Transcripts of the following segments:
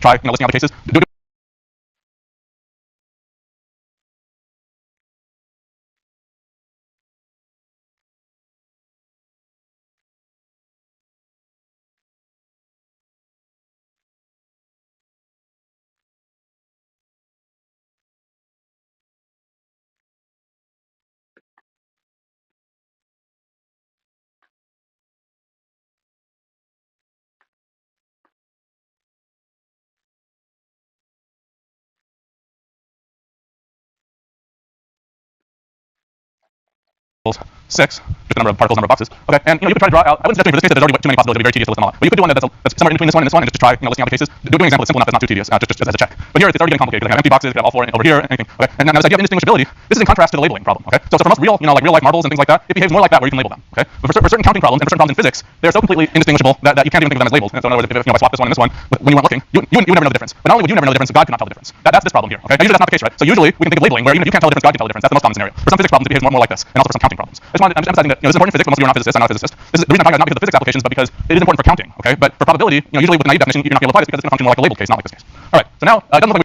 try listing out the cases. Do it. Six, just the number of particles, number of boxes. Okay, and you could try to draw out. I wouldn't suggest for this case that there's already too many possibilities. It'd be very tedious to list them all. But you could do one that's somewhere in between this one and this one, and just try listing out the cases. Do an example that's simple enough that's not too tedious, just as a check. But here it's already getting complicated. Because I have empty boxes, I have all four over here, anything. Okay, and now this idea of indistinguishability, this is in contrast to the labeling problem. Okay, so for most real, like real life marbles and things like that, it behaves more like that where you can label them. Okay, but for certain counting problems and for certain problems in physics, they're so completely indistinguishable that you can't even think of them as labels. And so in other words, if I swap this one and this one, when you weren't looking, you would never know the difference. But not only would you never know the difference, God could not tell the difference. That's this problem here. Okay, now usually that's not the case, right? So usually we can think of labeling where even if you can't tell the difference, God can tell the difference. That's the most common scenario. For some physics problems, it behaves more like this, and also for some counting problems. I'm just emphasizing that this is important in physics, but most of you are not physicists. I'm not a physicist. This is, the reason I'm talking about not because of the physics applications, but because it is important for counting. Okay, but for probability, usually with a naive definition, you're not going to apply this because it's going to function more like a labeled case, not like this case. All right, so now it doesn't look like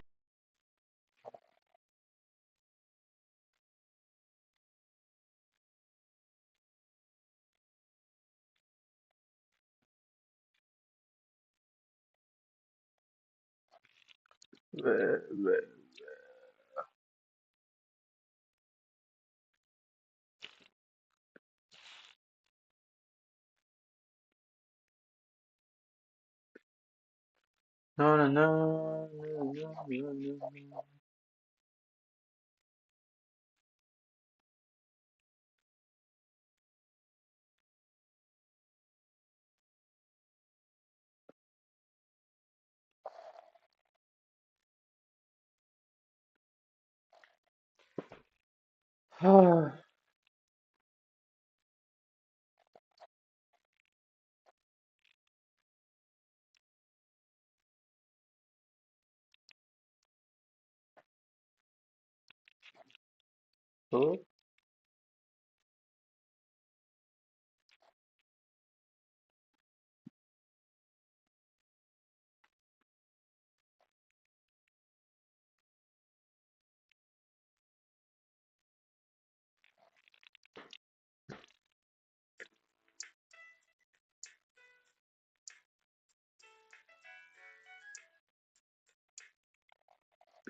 No, no, no, no, no, no, no. Oh,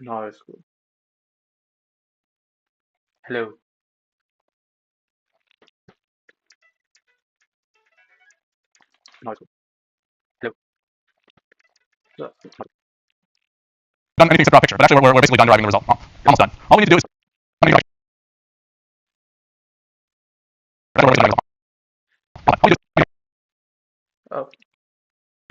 no, it's good. Hello. No, it's good. Hello. No, it's not. done anything except draw a picture. But actually, we're basically done deriving the result. Almost done. All we need to do is Oh,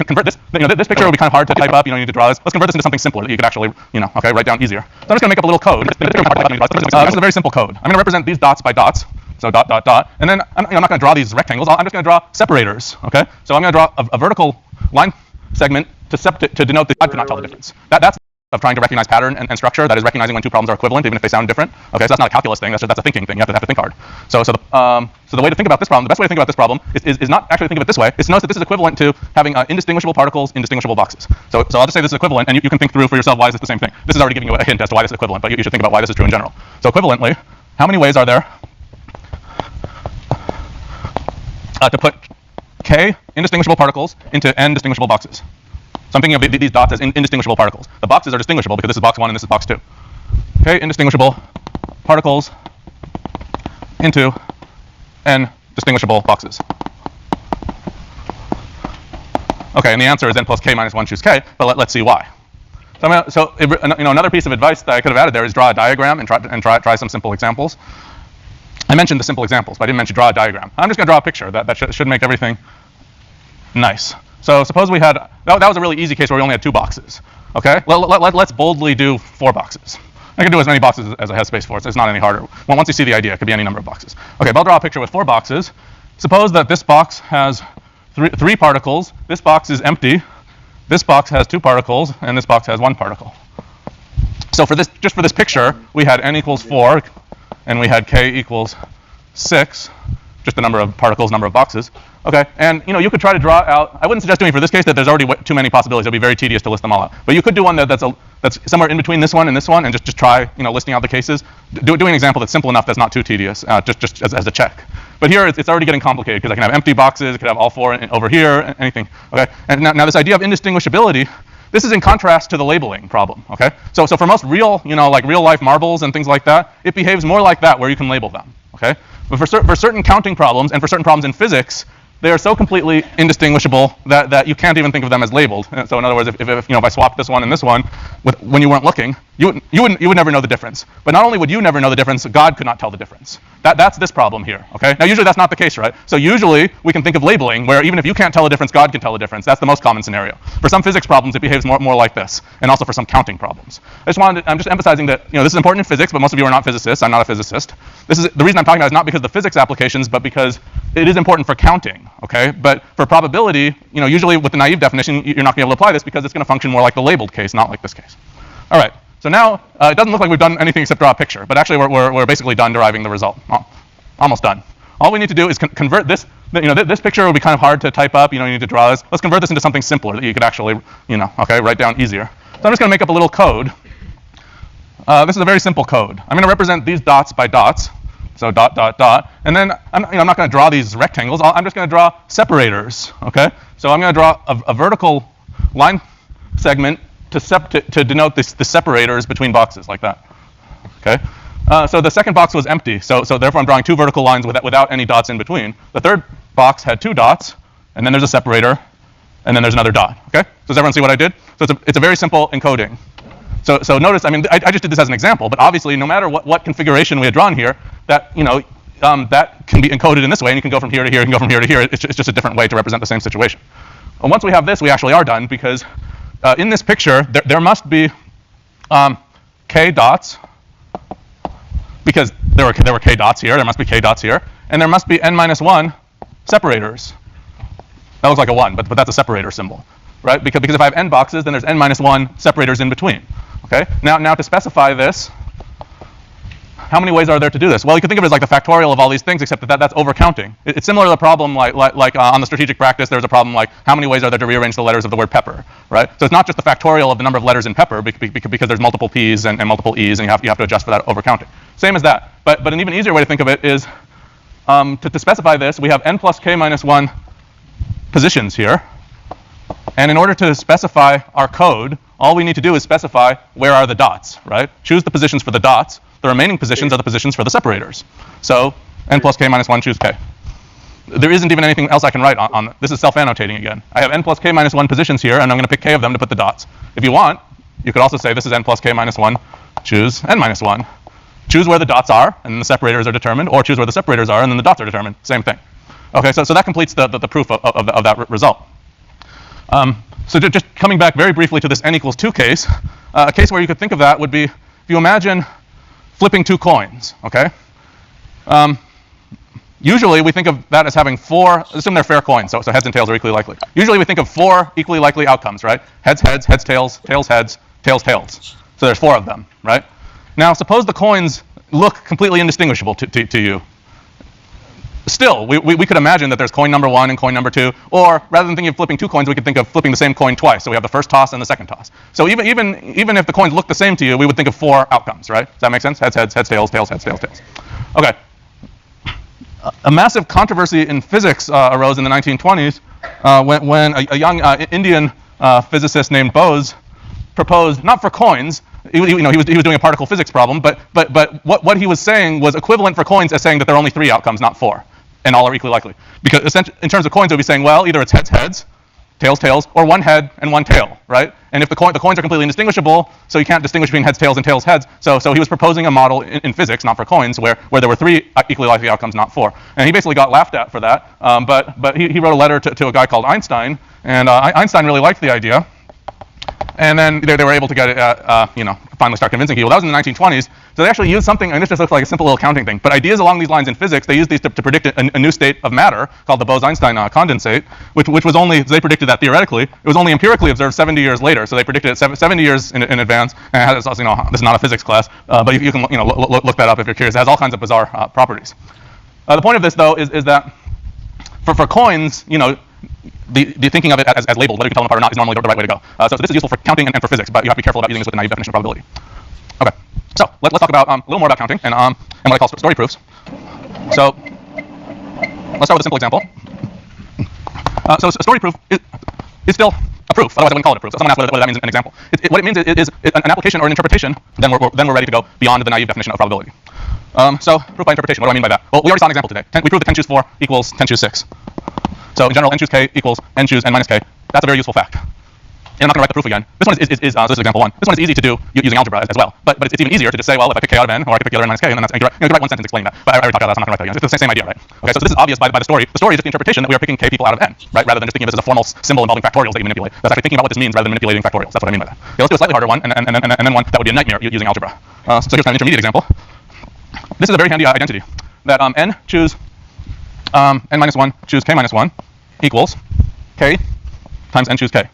convert this. This picture will be kind of hard to type up. You need to draw this. Let's convert this into something simpler that you could actually, okay, write down easier. So I'm just going to make up a little code. This is a very simple code. I'm going to represent these dots by dots. So dot, dot, dot. And then I'm not going to draw these rectangles. I'm just going to draw separators. Okay. So I'm going to draw a vertical line segment to denote that I could not tell the difference. That's of trying to recognize pattern and structure. That is recognizing when two problems are equivalent, even if they sound different. Okay, so that's not a calculus thing. That's a thinking thing. You have to think hard. So the way to think about this problem, the best way to think about this problem is not actually think of it this way. It's to notice that this is equivalent to having indistinguishable particles, indistinguishable boxes. So I'll just say this is equivalent, and you can think through for yourself why is this the same thing. This is already giving you a hint as to why this is equivalent, but you should think about why this is true in general. So equivalently, how many ways are there to put k indistinguishable particles into n distinguishable boxes? So I'm thinking of these dots as indistinguishable particles. The boxes are distinguishable because this is box 1 and this is box 2. Okay, indistinguishable particles into n distinguishable boxes. Okay, and the answer is n plus k minus 1 choose k, but let's see why. So another piece of advice that I could have added there is draw a diagram and try some simple examples. I mentioned the simple examples, but I didn't mention draw a diagram. I'm just going to draw a picture that should make everything nice. So suppose we had, that was a really easy case where we only had 2 boxes. Okay, let's boldly do 4 boxes. I can do as many boxes as I have space for, so it's not any harder. Well, once you see the idea, it could be any number of boxes. Okay, but I'll draw a picture with 4 boxes. Suppose that this box has three particles, this box is empty, this box has 2 particles, and this box has 1 particle. So just for this picture, we had n equals 4, and we had k equals 6, just the number of particles, number of boxes. Okay, and you could try to draw out. I wouldn't suggest doing for this case that there's already too many possibilities. It'll be very tedious to list them all out. But you could do one that's somewhere in between this one, and just try listing out the cases. Doing an example that's simple enough that's not too tedious, just as a check. But here it's already getting complicated because I can have empty boxes, I could have all four over here, anything. Okay, and now this idea of indistinguishability. This is in contrast to the labeling problem, okay? So for most real, like real life marbles and things like that, it behaves more like that where you can label them, okay? But for certain counting problems and for certain problems in physics, they are so completely indistinguishable that you can't even think of them as labeled. And so in other words, if I swapped this one and this one when you weren't looking, you would never know the difference. But not only would you never know the difference, God could not tell the difference. That's this problem here, okay? Now usually that's not the case, right? So usually we can think of labeling where even if you can't tell the difference, God can tell the difference. That's the most common scenario. For some physics problems, it behaves more like this, and also for some counting problems. I'm just emphasizing that this is important in physics, but most of you are not physicists. I'm not a physicist. The reason I'm talking about it is not because of the physics applications, but because it is important for counting, okay? But for probability, usually with the naive definition, you're not going to be able to apply this because it's going to function more like the labeled case, not like this case. All right. So now it doesn't look like we've done anything except draw a picture, but actually we're basically done deriving the result. Almost done. All we need to do is convert this. This picture will be kind of hard to type up. You need to draw this. Let's convert this into something simpler that you could actually, write down easier. So I'm just going to make up a little code. This is a very simple code. I'm going to represent these dots by dots. So dot, dot, dot. And then I'm not going to draw these rectangles. I'm just going to draw separators, okay? So I'm going to draw a vertical line segment to denote the separators between boxes like that, okay? So the second box was empty, so therefore I'm drawing two vertical lines without any dots in between. The third box had two dots, and then there's a separator, and then there's another dot, okay? So does everyone see what I did? So it's a very simple encoding. So notice, I just did this as an example, but obviously no matter what configuration we had drawn here, that that can be encoded in this way, and you can go from here to here, and go from here to here. It's just a different way to represent the same situation. And once we have this, we actually are done because in this picture there must be k dots, because there were k dots here. There must be k dots here, and there must be n-1 separators. That looks like a 1, but that's a separator symbol, right? Because if I have n boxes, then there's n-1 separators in between. Okay. Now to specify this, how many ways are there to do this? Well, you can think of it as like the factorial of all these things, except that's overcounting. It's similar to the problem like on the strategic practice, there's a problem like how many ways are there to rearrange the letters of the word pepper, right? So it's not just the factorial of the number of letters in pepper because there's multiple P's and multiple E's, and you have to adjust for that overcounting. Same as that. But an even easier way to think of it is to specify this, we have n plus k minus 1 positions here. And in order to specify our code, all we need to do is specify where are the dots, right? Choose the positions for the dots. The remaining positions are the positions for the separators. So n plus k minus 1, choose k. There isn't even anything else I can write on this is self-annotating again. I have n plus k minus 1 positions here, and I'm going to pick k of them to put the dots. If you want, you could also say this is n plus k minus 1, choose n minus 1. Choose where the dots are, and then the separators are determined, or choose where the separators are, and then the dots are determined. Same thing. Okay, so that completes the proof of that result. So just coming back very briefly to this n equals 2 case, a case where you could think of that would be if you imagine flipping two coins, okay? Usually we think of that as having four, assume they're fair coins, so heads and tails are equally likely. Usually we think of four equally likely outcomes, right? Heads, heads, heads, tails, tails, heads, tails, tails. So there's four of them, right? Now suppose the coins look completely indistinguishable to you. Still, we could imagine that there's coin number 1 and coin number 2, or rather than thinking of flipping two coins, we could think of flipping the same coin twice. So we have the first toss and the second toss. So even if the coins look the same to you, we would think of four outcomes, right? Does that make sense? Heads, heads, heads, tails, tails, heads, tails, tails. Okay. A massive controversy in physics arose in the 1920s when a young Indian physicist named Bose proposed, not for coins, he was doing a particle physics problem, but what he was saying was equivalent for coins as saying that there are only 3 outcomes, not 4. And all are equally likely. Because essentially, in terms of coins, it would be saying, well, either it's heads, heads, tails, tails, or one head and one tail, right? And if the coins are completely indistinguishable, so you can't distinguish between heads, tails, and tails, heads. So he was proposing a model in physics, not for coins, where there were 3 equally likely outcomes, not 4. And he basically got laughed at for that. But he wrote a letter to a guy called Einstein, and Einstein really liked the idea. And then they were able to get it, finally start convincing people. That was in the 1920s. So they actually used something, and this just looks like a simple little counting thing, but ideas along these lines in physics, they used these to predict a new state of matter called the Bose-Einstein condensate, which was only, they predicted that theoretically. It was only empirically observed 70 years later. So they predicted it 70 years in advance. And it has, this is not a physics class, but you can look that up if you're curious. It has all kinds of bizarre properties. The point of this, though, is that for coins, you know, the thinking of it as labeled, whether you can tell them apart or not, is normally the right way to go. So this is useful for counting and for physics, but you have to be careful about using this with a naive definition of probability. Okay, so let's talk about a little more about counting and what I call story proofs. So let's start with a simple example. So a story proof is still a proof. Otherwise, I wouldn't call it a proof. So someone asked what that means in an example. What it means is an application or an interpretation. Then we're ready to go beyond the naive definition of probability. So proof by interpretation. What do I mean by that? Well, we already saw an example today. We proved that 10 choose 4 equals 10 choose 6. So in general, n choose k equals n choose n minus k. That's a very useful fact. And I'm not going to write the proof again. This one is this is example 1. This one is easy to do using algebra as well. But it's even easier to just say, well, if I pick k out of n, or I could pick the other n minus k, and then that's, you can write one sentence explaining that. But I already talked about that, so I'm not going to write that again. It's the same idea, right? Okay, so this is obvious by the story. The story is just the interpretation that we are picking k people out of n, right? Rather than just thinking of this as a formal symbol involving factorials that you manipulate. That's actually thinking about what this means rather than manipulating factorials. That's what I mean by that. Okay, let's do a slightly harder one, and then one that would be a nightmare using algebra. So here's kind of an intermediate example. This is a very handy identity that n choose n minus 1 choose k minus 1 equals k times n choose k.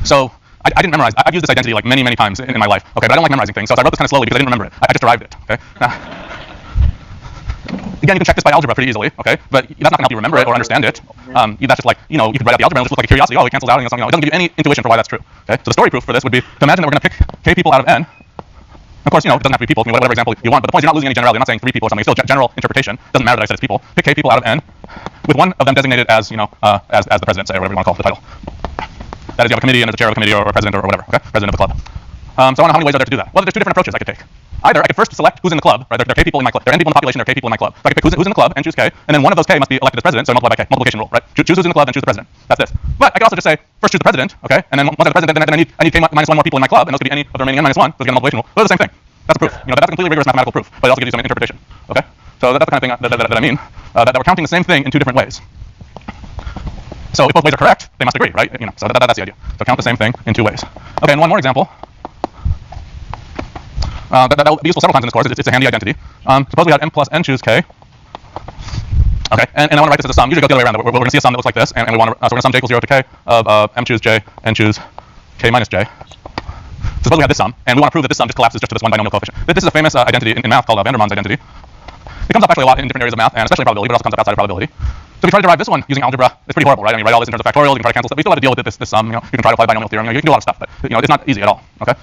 So I didn't memorize. I've used this identity like many times in my life. Okay, but I don't like memorizing things, so I wrote this kind of slowly because I didn't remember it. I just derived it. Okay. Again, you can check this by algebra pretty easily. Okay, but that's not going to help you remember it or understand it. That's just like, you know, you could write out the algebra and it just look like a curiosity. Oh, it cancels out. And it doesn't give you any intuition for why that's true. Okay, so the story proof for this would be to imagine that we're going to pick k people out of n. Of course, you know, it doesn't have to be people. I mean, whatever example you want, but the point is you're not losing any generality. You're not saying 3 people or something. It's still general interpretation. It doesn't matter that I said it's people. Pick k people out of n, with one of them designated as, you know, as the president, say, or whatever you want to call the title. That is, you have a committee and there's a chair of a committee or president or whatever. Okay, president of the club. So I don't know how many ways are there to do that. Well, there's 2 different approaches I could take. Either I could first select who's in the club, right? There are k people in my club. There are n people in the population. There are k people in my club. So I could pick who's in the club and choose k, and then one of those k must be elected as president. So I multiply by k, multiplication rule, right? Choose who's in the club and choose the president. That's this. But I could also just say first choose the president, okay? And then once I have the president, then I need k minus 1 more people in my club, and those could be any of the remaining n minus 1. So again, multiplication rule. Those are the same thing. That's a proof. You know, that's a completely rigorous mathematical proof, but it also gives you some interpretation. Okay? So that's the kind of thing that I mean. That we're counting the same thing in 2 different ways. So if both ways are correct, they must agree, right? You know, so that's the idea. So count the same thing in 2 ways. Okay, and one more example. That will be useful several times in this course. It's a handy identity. Suppose we had m plus n choose k. Okay, and I want to write this as a sum. Usually go the other way around. We're going to see a sum that looks like this, and we want to, so we're going to sum j equals 0 to k of m choose j, n choose k minus j. So suppose we have this sum, and we want to prove that this sum just collapses just to this one binomial coefficient. This is a famous identity in math called Vandermon's identity. It comes up actually a lot in different areas of math, and especially in probability, but also comes up outside of probability. So if you try to derive this one using algebra, it's pretty horrible, right? I mean, you write all this in terms of factorials, you can try to cancel stuff. You still have to deal with this sum. You know, you can try to apply binomial theorem. You know, you can do a lot of stuff, but you know, it's not easy at all. Okay.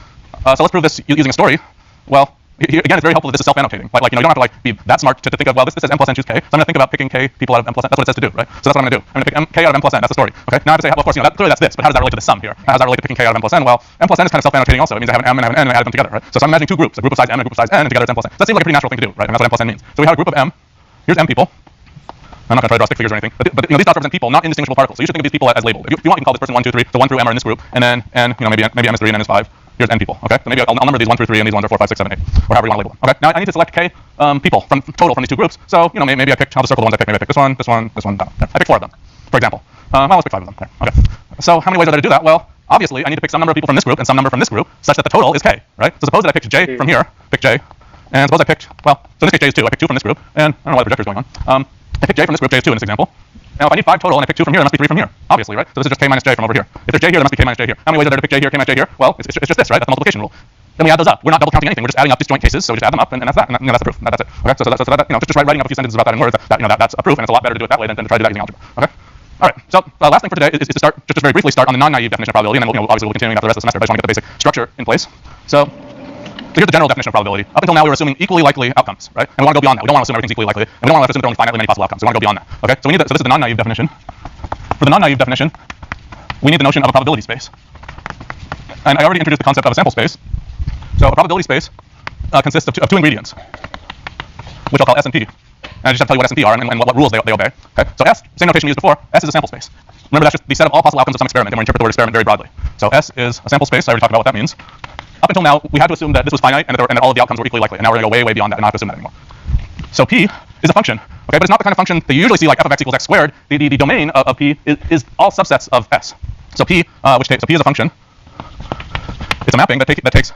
So let's prove this using a story. Well, again, it's very helpful that this is self-annotating. Like, you know, you don't have to be that smart to think of, well, this says m plus n choose k. So I'm going to think about picking k people out of m plus n. That's what it says to do, right? So that's what I'm going to do. I'm going to pick k out of m plus n. That's the story. Okay. Now I have to say, well, of course, you know, clearly that's this, but how does that relate to the sum here? How does that relate to picking k out of m plus n? Well, m plus n is kind of self-annotating also. It means I have an m and I have an n and I added them together, right? So I'm imagining 2 groups, a group of size m and a group of size n, and together it's m plus n. So that seems like a pretty natural thing to do, right? And that's what m plus n means. So we have a group of m. Here's m people. I'm not going to try to draw stick figures or anything, but you know, these dots represent people, not indistinguishable particles. So you should think of these people as labeled. If you want, you can call this person 1, 2, 3. So 1 through m are in this group, and then n, you know, maybe m is 3 and n is 5. Here's n people. Okay, so maybe I'll number these 1 through 3, and these ones are 4, 5, 6, 7, 8, or however you want to label them. Okay, now I need to select k people from total from these 2 groups. So you know, maybe I picked. I'll just circle the ones I picked. Maybe I picked this one, this one, this one. I picked 4 of them, for example. Well, let's pick 5 of them. There. Okay. So how many ways are there to do that? Well, obviously I need to pick some number of people from this group and some number from this group, such that the total is k. Right. So suppose that I picked j from here, pick j, and suppose I picked, well, so in this case j is 2. I picked 2 from this group, and I don't know why the projector is going on. I picked j from this group. J is 2 in this example. Now, if I need 5 total and I pick 2 from here, there must be 3 from here, obviously, right? So this is just k minus j from over here. If there's j here, there must be k minus j here. How many ways are there to pick j here, k minus j here? Well, it's just this, right? That's the multiplication rule. Then we add those up. We're not double counting anything. We're just adding up disjoint cases, so we just add them up, and that's that. And you know, that's the proof. That's it. Okay. So that, you know, just writing up a few sentences about that in words. That you know, that's a proof, and it's a lot better to do it that way than to try to do that using algebra. Okay. All right. So last thing for today is to start, just very briefly, start on the non-naive definition of probability, and then obviously we'll continue after the rest of the semester. But I just want to get the basic structure in place. So here's the general definition of probability. Up until now, we were assuming equally likely outcomes, right? And we want to go beyond that. We don't want to assume everything's equally likely, and we don't want to assume there are only finitely many possible outcomes. We want to go beyond that. Okay. So this is the non-naive definition. For the non-naive definition, we need the notion of a probability space. And I already introduced the concept of a sample space. So a probability space consists of 2 ingredients, which I'll call S and P. And I just have to tell you what S and P are and what rules they obey. Okay. So S, same notation we used before. S is a sample space. Remember, that's just the set of all possible outcomes of some experiment, and we're interpret the word experiment very broadly. So S is a sample space. I already talked about what that means. Up until now, we had to assume that this was finite and that all of the outcomes were equally likely. And now we're going to go way, way beyond that and not have to assume that anymore. So P is a function. Okay, but it's not the kind of function that you usually see like f of x equals x squared. The domain of P is all subsets of S. So P, so P is a function. It's a mapping that takes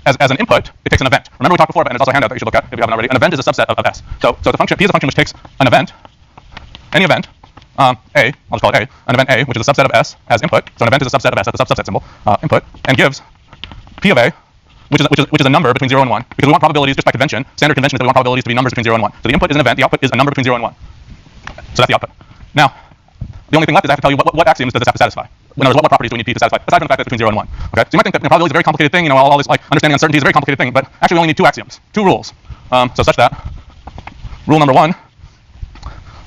as an input, it takes an event. Remember we talked before, and there's also a handout that you should look at if you haven't already. An event is a subset of S. So the function P is a function which takes an event, any event, A, I'll just call it A, an event A, which is a subset of S as input. So an event is a subset of S, that's a subset symbol, input, and gives P of A which is a number between 0 and 1, because we want probabilities just by convention. Standard convention is that we want probabilities to be numbers between 0 and 1. So the input is an event, the output is a number between 0 and 1. So that's the output. Now, the only thing left is I have to tell you what axioms does this have to satisfy. In other words, what properties do we need P to satisfy, aside from the fact that it's between 0 and 1. Okay? So you might think that probability is a very complicated thing, all this like understanding uncertainty is a very complicated thing, but actually we only need two axioms, two rules. So such that rule number one,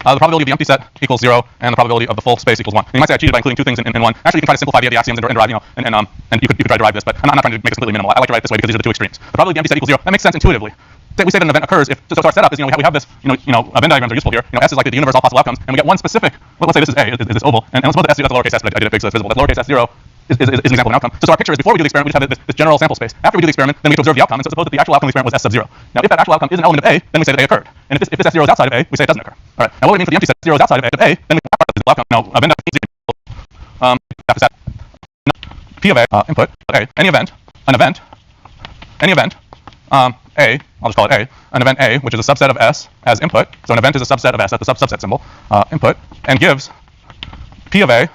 the probability of the empty set equals 0, and the probability of the full space equals 1. And you might say I cheated by including two things in one. Actually, you can try to simplify the axioms and derive, and you could try to derive this, but I'm not trying to make it completely minimal. I like to write it this way because these are the two extremes. The probability of the empty set equals 0. That makes sense intuitively. We say that an event occurs if, so our setup is, we have this, Venn diagrams are useful here. S is like the universe, all possible outcomes, and we get one specific, let's say this is A, is this oval, and let's suppose that S0, that's a lowercase s, but I did it big so it's visible. That lowercase s0 is an example of an outcome. So our picture is before we do the experiment, we just have this general sample space. After we do the experiment, then we get to observe the outcome, and so suppose that the actual outcome of the experiment was S sub 0. Now, if that actual outcome is an element of A, then we say that A occurred. And if this S0 is outside of A, we say it doesn't occur. All right. Now, what would it mean for the empty set 0 is outside of A, then we have the outcome. Now, Venn diagram P of A, input, A, any event, any event, A, I'll just call it A, an event A, which is a subset of S as input. So an event is a subset of S, that's the subset symbol, input, and gives P of A,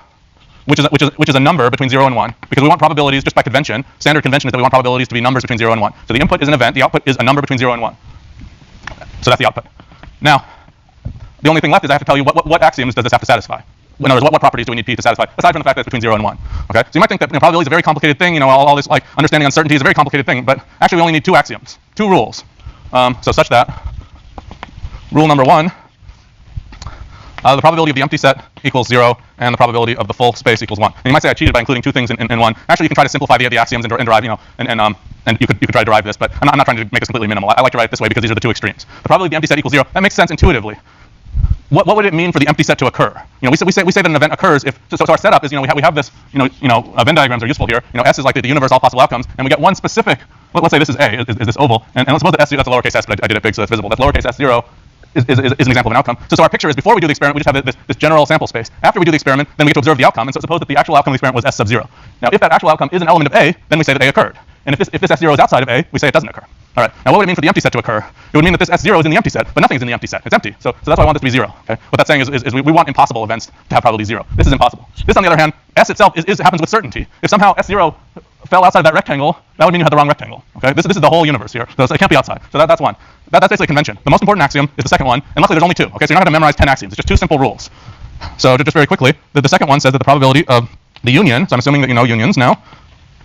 which is a number between 0 and 1, because we want probabilities just by convention. Standard convention is that we want probabilities to be numbers between 0 and 1. So the input is an event, the output is a number between 0 and 1. So that's the output. Now, the only thing left is I have to tell you what axioms does this have to satisfy. In other words, what properties do we need P to satisfy, aside from the fact that it's between 0 and 1. Okay? So you might think that probability is a very complicated thing, all this like understanding uncertainty is a very complicated thing, but actually we only need two axioms, two rules. So such that rule number one, the probability of the empty set equals 0, and the probability of the full space equals 1. And you might say I cheated by including two things in one. Actually, you can try to simplify the axioms and derive, and you could try to derive this, but I'm not trying to make this completely minimal. I like to write it this way because these are the two extremes. The probability of the empty set equals 0. That makes sense intuitively. What would it mean for the empty set to occur? We say that an event occurs if so our setup is we have this Venn diagrams are useful here. S is like the universe, all possible outcomes, and we get one specific. Let's say this is A, is this oval, and let's suppose that S0, that's a lowercase s, but I did it big so it's visible. That lowercase s0 is an example of an outcome. So our picture is before we do the experiment, we just have this general sample space. After we do the experiment, then we get to observe the outcome, and so suppose that the actual outcome of the experiment was S sub 0. Now, if that actual outcome is an element of A, then we say that A occurred. And if this S0 is outside of A, we say it doesn't occur. All right. Now, what would it mean for the empty set to occur? It would mean that this S0 is in the empty set, but nothing's in the empty set. It's empty. So that's why I want this to be 0. Okay. What that's saying is we want impossible events to have probability 0. This is impossible. This, on the other hand, S itself happens with certainty. If somehow S0 fell outside of that rectangle, that would mean you had the wrong rectangle. Okay. This is the whole universe here. So it can't be outside. So that's one. That's basically convention. The most important axiom is the second one, and luckily there's only two. Okay. So you're not going to memorize 10 axioms. It's just two simple rules. So just very quickly, the second one says that the probability of the union. So I'm assuming that you know unions now.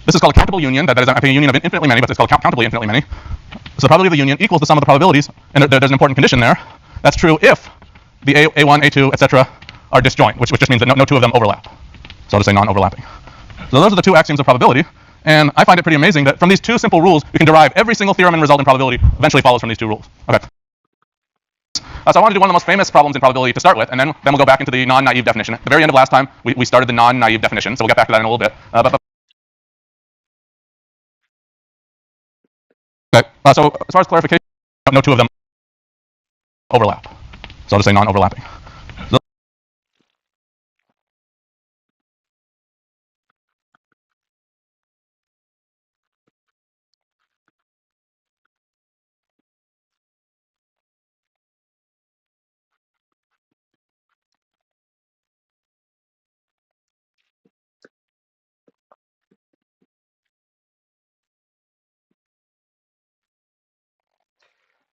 This is called a countable union. That is, I'm a union of infinitely many, but it's called countably infinitely many. So the probability of the union equals the sum of the probabilities, and there's an important condition there. That's true if the A1, A2, etc. are disjoint, which just means that no two of them overlap. So I'll just say non-overlapping. So those are the two axioms of probability, and I find it pretty amazing that from these two simple rules, we can derive every single theorem and result in probability eventually follows from these two rules. Okay. So I wanted to do one of the most famous problems in probability to start with, and then we'll go back into the non-naive definition. At the very end of last time, we started the non-naive definition, so we'll get back to that in a little bit. Okay. So as far as clarification, no two of them overlap. So I'll just say non-overlapping. So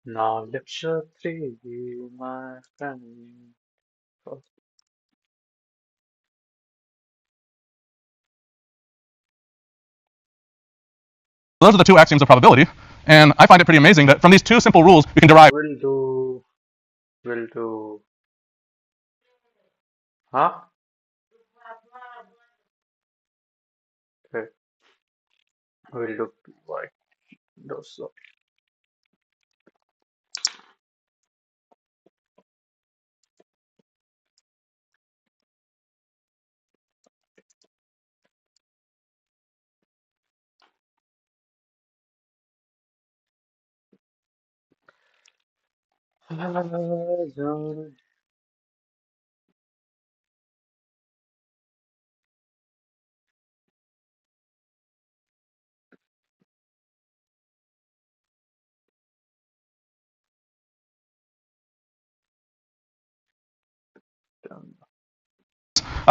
Now lecture 3, my friend. Oh, those are the two axioms of probability, and I find it pretty amazing that from these two simple rules, we can derive. Will do. Huh? Okay. Will do like those.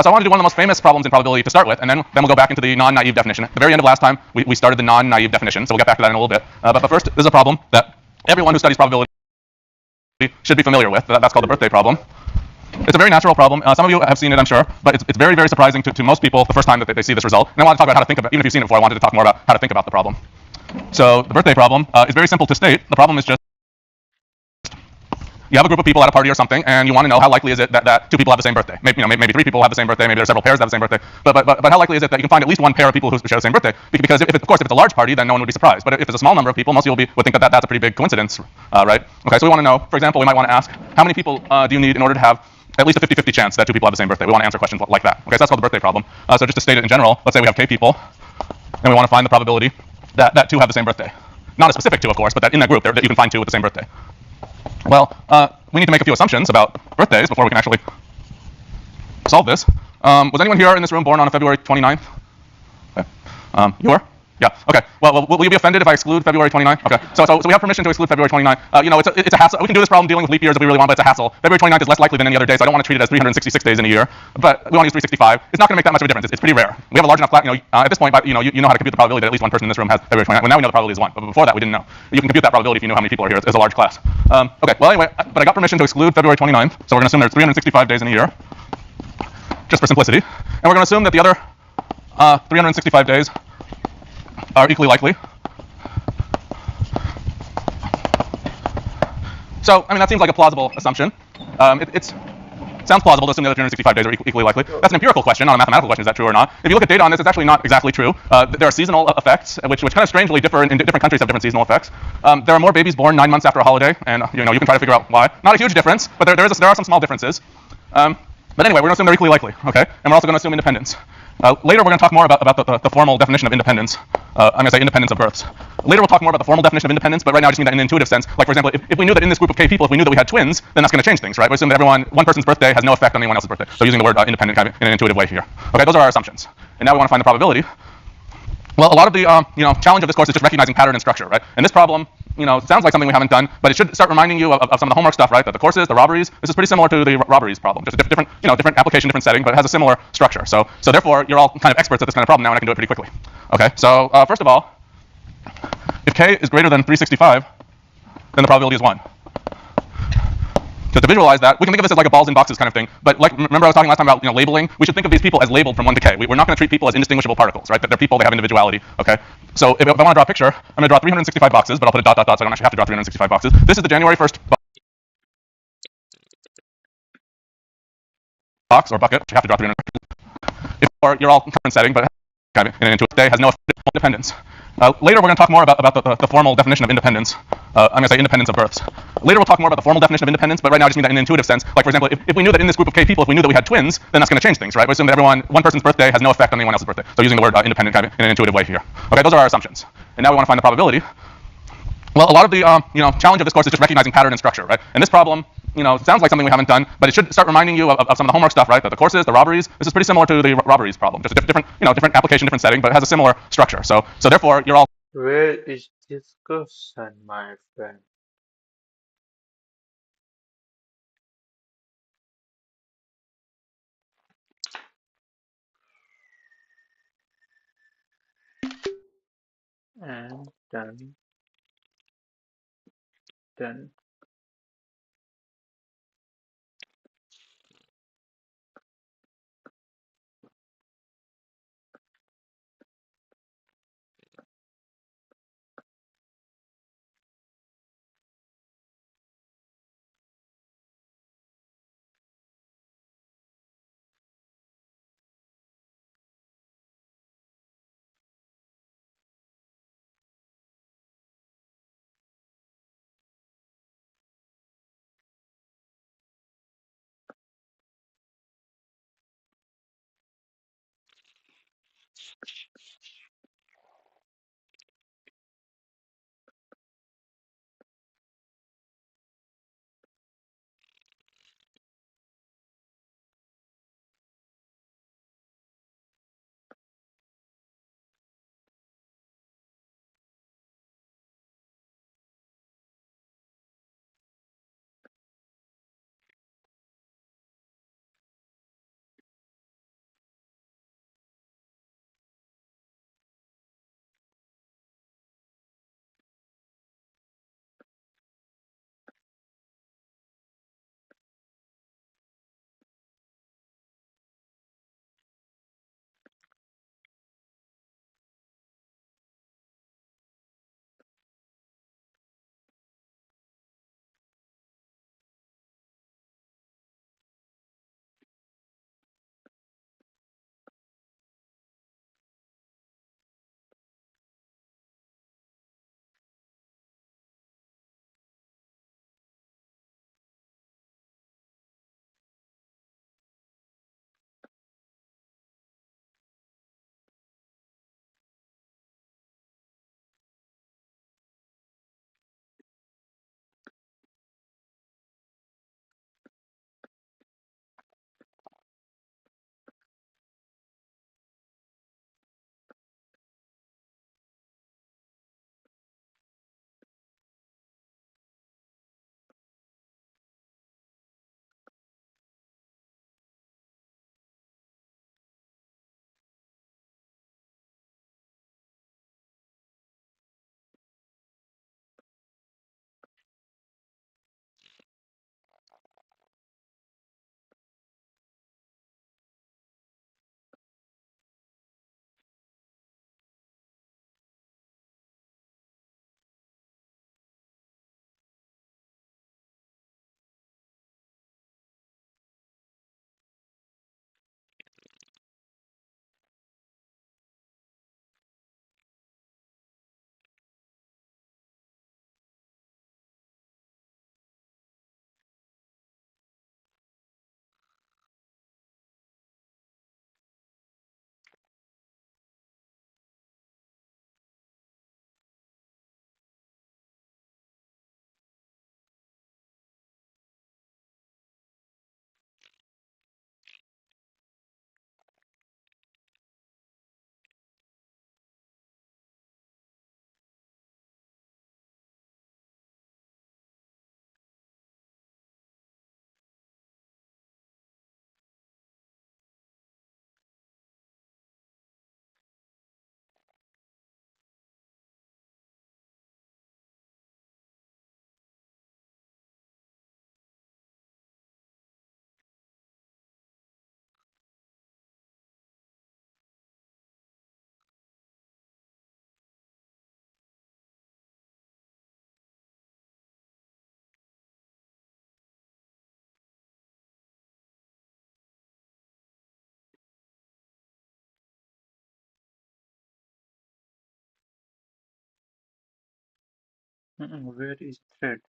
So I want to do one of the most famous problems in probability to start with, and then we'll go back into the non-naive definition. At the very end of last time, we started the non-naive definition, so we'll get back to that in a little bit. But first, this is a problem that everyone who studies probability should be familiar with. That's called the birthday problem. It's a very natural problem. Some of you have seen it, I'm sure, but it's very, very surprising to most people the first time that they see this result. And I want to talk about how to think about it. Even if you've seen it before, I wanted to talk more about how to think about the problem. So the birthday problem is very simple to state. The problem is just you have a group of people at a party or something, and you want to know how likely is it that two people have the same birthday. Maybe three people have the same birthday. Maybe there's several pairs that have the same birthday. But how likely is it that you can find at least one pair of people who share the same birthday? Because of course, if it's a large party, then no one would be surprised. But if it's a small number of people, most people would think that that's a pretty big coincidence, right? Okay, so we want to know. For example, we might want to ask, how many people do you need in order to have at least a 50-50 chance that two people have the same birthday? We want to answer questions like that. Okay, so that's called the birthday problem. So just to state it in general, let's say we have k people, and we want to find the probability that two have the same birthday. Not a specific two, of course, but that in that group that you can find two with the same birthday. Well, we need to make a few assumptions about birthdays before we can actually solve this. Was anyone here in this room born on February 29th? Okay. You were? Yeah. Okay. Well, will you be offended if I exclude February 29th? Okay. So we have permission to exclude February 29th. It's a hassle. We can do this problem dealing with leap years if we really want, but it's a hassle. February 29th is less likely than any other day, so I don't want to treat it as 366 days in a year. But we want to use 365. It's not going to make that much of a difference. It's pretty rare. We have a large enough class. At this point, you know how to compute the probability that at least one person in this room has February 29th. Well, now we know the probability is 1, but before that we didn't know. You can compute that probability if you know how many people are here. It's a large class. Okay. Well, anyway, but I got permission to exclude February 29th, so we're going to assume there's 365 days in a year, just for simplicity, and we're going to assume that the other 365 days are equally likely. So, I mean, that seems like a plausible assumption. It sounds plausible to assume the other 365 days are equally likely. That's an empirical question, not a mathematical question. Is that true or not? If you look at data on this, it's actually not exactly true. There are seasonal effects, which kind of strangely differ in different countries have different seasonal effects. There are more babies born 9 months after a holiday, and you can try to figure out why. Not a huge difference, but there are some small differences. But anyway, we're going to assume they're equally likely, okay? And we're also going to assume independence. Later, we're going to talk more about the formal definition of independence. I'm going to say independence of births. Later, we'll talk more about the formal definition of independence, but right now I just mean that in an intuitive sense. Like, for example, if we knew that in this group of k people, if we knew that we had twins, then that's going to change things, right? We assume that one person's birthday has no effect on anyone else's birthday. So using the word independent kind of in an intuitive way here. Okay, those are our assumptions. And now we want to find the probability. Well, a lot of the challenge of this course is just recognizing pattern and structure, right? And this problem, sounds like something we haven't done, but it should start reminding you of some of the homework stuff, right? That the courses, the robberies, this is pretty similar to the robberies problem, just a different application, different setting, but it has a similar structure. So therefore, you're all kind of experts at this kind of problem now, and I can do it pretty quickly. Okay, so first of all, if k is greater than 365, then the probability is 1. So to visualize that, we can think of this as like a balls in boxes kind of thing. But like, remember I was talking last time about labeling? We should think of these people as labeled from 1 to k. We're not going to treat people as indistinguishable particles, right? That they're people, they have individuality. Okay. So if I want to draw a picture, I'm going to draw 365 boxes, but I'll put a dot dot dot, so I don't actually have to draw 365 boxes. This is the January 1st box or bucket. You have to draw 300. Or you're all in current setting, but kind of in an intuitive day has no independence. Later, we're going to talk more about the formal definition of independence. I'm going to say independence of births. Later, we'll talk more about the formal definition of independence, but right now I just mean that in an intuitive sense. Like, for example, if we knew that in this group of k people, if we knew that we had twins, then that's going to change things, right? We assume that one person's birthday has no effect on anyone else's birthday. So using the word independent kind of in an intuitive way here. Okay, those are our assumptions. And now we want to find the probability. Well, a lot of the challenge of this course is just recognizing pattern and structure, right? And this problem, sounds like something we haven't done, but it should start reminding you of some of the homework stuff, right? That the courses, the robberies, this is pretty similar to the robberies problem, just a different application, different setting, but it has a similar structure. So therefore, you're all. Where is this question, my friend? And then Where is thread?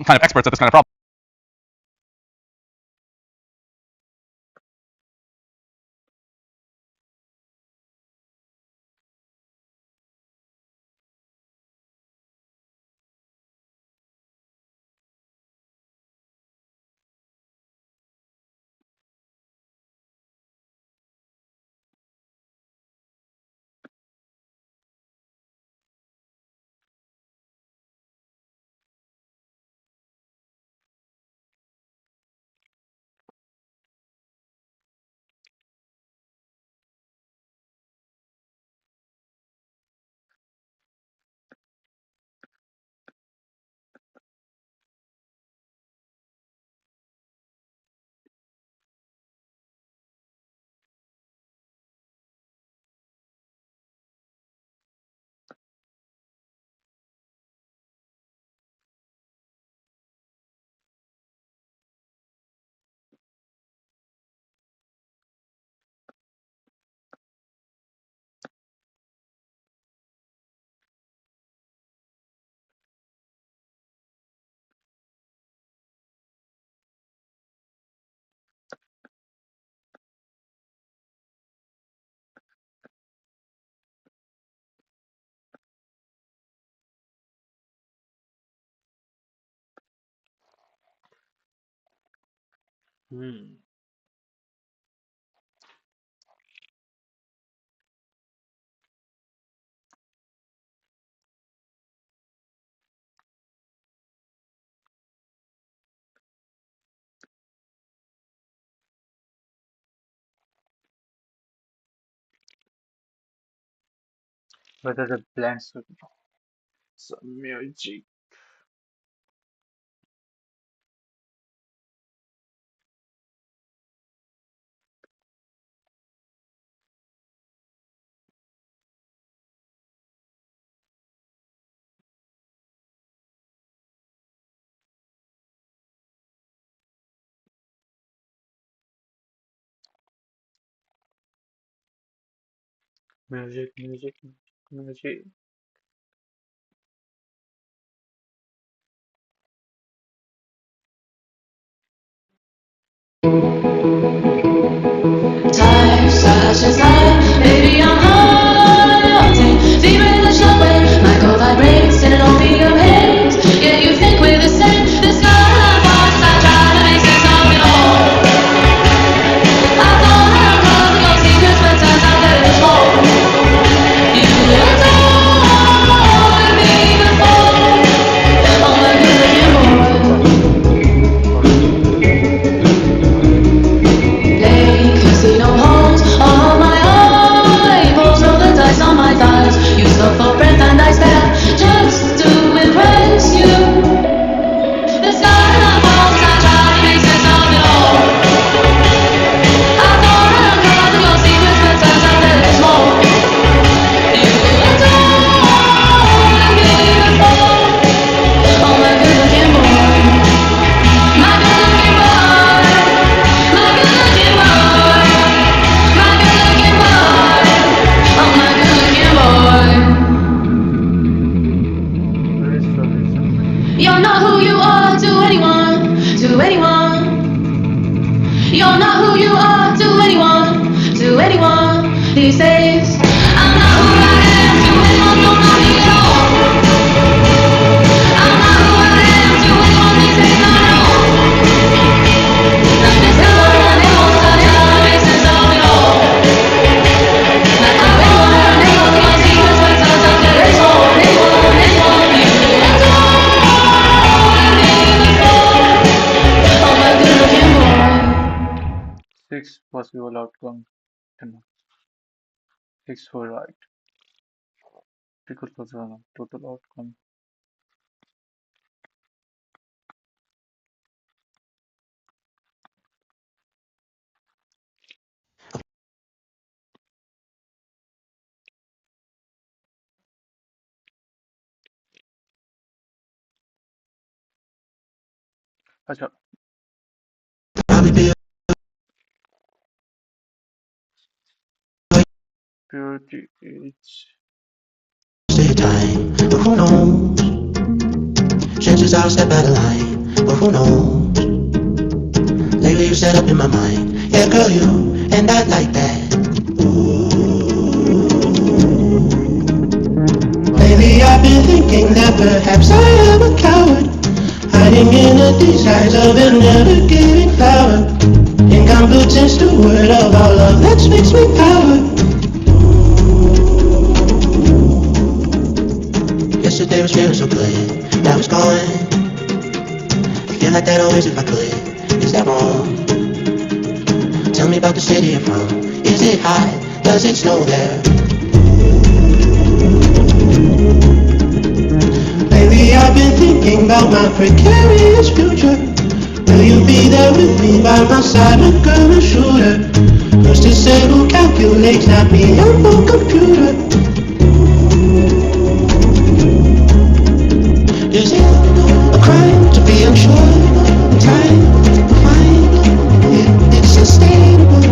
Kind of experts at this kind of problem. Hmm. Whether the blends with some music. Music, music, music. Time, such as life, baby, I'm high octane, fever in the shockwave, my core vibrates in an opium haze. Yet you think we're the same. The sky falls, I try to make sense of it all. I thought I uncovered your secrets, but turns out that there's more. You adored me before. Oh my good-looking boy. Casino halls, all my eyeballs, roll the dice on my thighs. You stop for breath and I stare just to impress you. The sky falls, I try to make sense of it all. I thought I uncovered your secrets, but turns out that there's more. You adored me before. Oh my good-looking boy, my good-looking boy, my good-looking boy. My good-looking boy, oh my good-looking boy. Where is Felicia? You're not who you are to anyone, to anyone. You're not who you are to anyone, to anyone these days. I'm not who I am to anyone, don't know me at all. I'm not who I am to anyone these days, I know. Like this girl, they won't start it, I make sense of it all. Like I went they won't your secrets, but turns out that there's more, there's more, there's more. You adored me before. Oh my good-looking boy. 6 possible outcome. 6 for right. Trickle Lozano. Total outcome. अच्छा purity age. Time, but who knows? Chances I'll step out of line, but who knows? Lately you set up in my mind, yeah girl you, and I like that. Lately I've been thinking that perhaps I am a coward, hiding in a disguise of a never giving flower, incompetent steward of all love that makes me power. Yesterday was feeling so good, now it's gone. Feel like that always if I could, is that wrong? Tell me about the city you're from, is it hot, does it snow there? Lately I've been thinking about my precarious future. Will you be there with me by my side, my girl, a shooter? Who's to say who calculates, not me, I'm no computer. Is it a crime to be unsure? Time to find it, it's sustainable.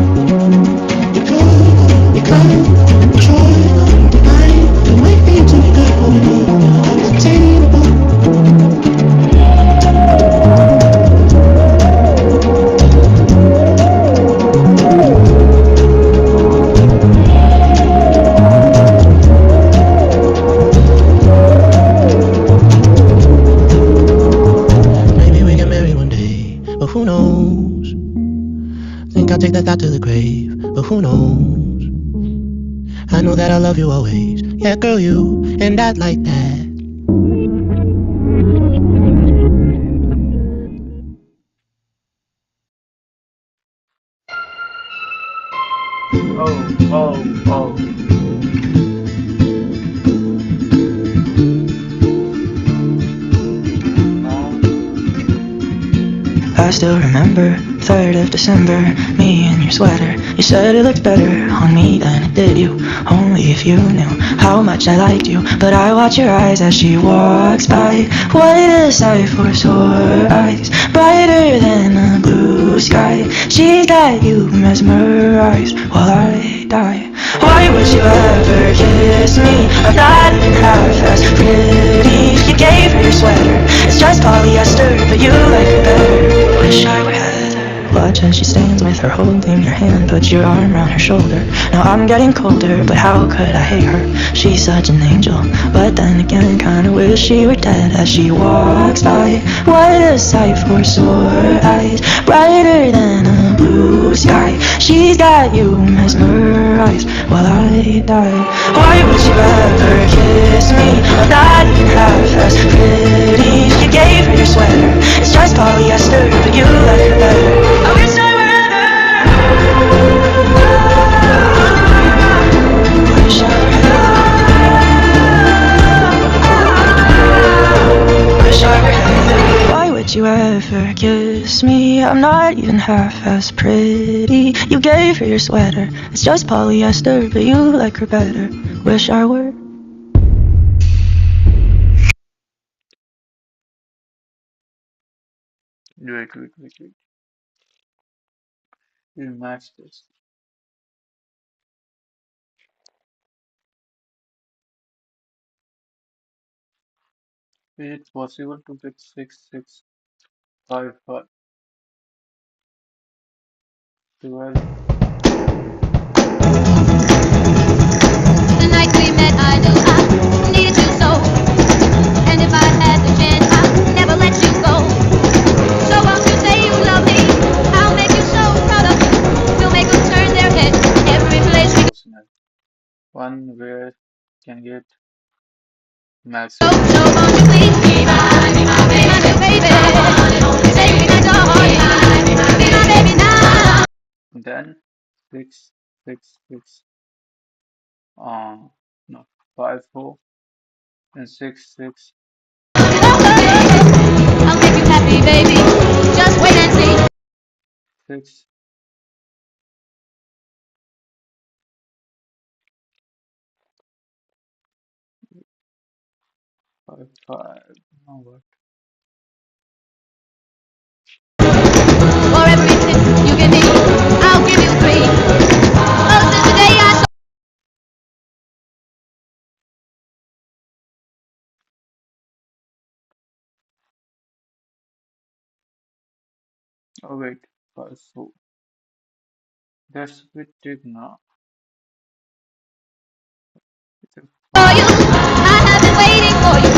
You could, you can't, enjoy mine. It might be too good for me, unattainable. Who knows? Think I'll take that thought to the grave, but who knows? I know that I love you always, yeah girl you, and I'd like that. Oh. I still remember, 3rd of December, me in your sweater. You said it looked better on me than it did you. Only if you knew how much I liked you. But I watch your eyes as she walks by. White as sight for sore eyes, brighter than the blue sky. She's got you mesmerized while I die. Why would you ever kiss me? I'm not even half as pretty. You gave her your sweater, it's just polyester, but you like her better. Wish I were Heather. Watch as she stands with her holding your hand, put your arm around her shoulder. Now I'm getting colder, but how could I hate her? She's such an angel, but then again kinda wish she were dead as she walks by. What a sight for sore eyes, brighter than a blue sky. She's got you mesmerized while I die. Why would you ever kiss me? I'm not even half as pretty. You gave her your sweater, it's just polyester, but you like her better. I wish I were Heather. Wish I were Heather. Wish I were Heather. Why would you ever kiss me? I'm not even half as pretty. You gave her your sweater, it's just polyester, but you like her better. Wish I were. Wait. We'll match this. Is it possible to get 6655 12? The night we met, I knew I needed you so. And if I had the chance, I'd never let you go. So won't you say you love me? I'll make you so proud of me. We'll make them turn their heads every place we One where can get go. maximum. So won't you please be my new baby? Say be my darling, be my baby now. Then 666 no 54 and 66 I'll make you happy, baby. Just wait and see. 6 5 5. Oh, what? For every tip you give me, I'll give you 3. Oh, since the day I saw. Oh wait, 5 4. That's a bit big now. It's a For you, I have been waiting for you.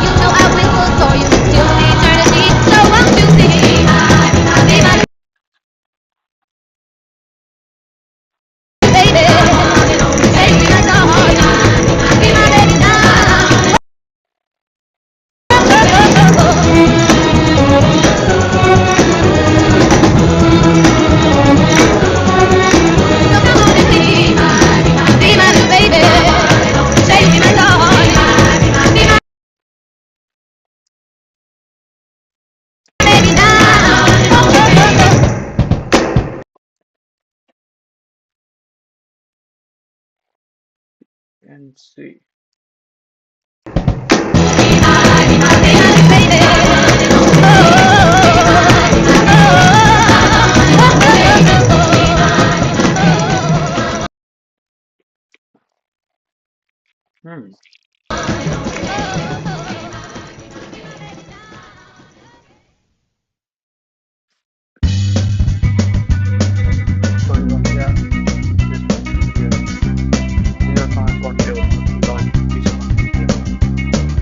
You know I will adore you till eternity. So won't you be my baby? Say be my darling, be my baby now. So come on and be my new baby. Say be my darling, be my baby now. and C. Hmm. Sorry, yeah. This one here. These are some content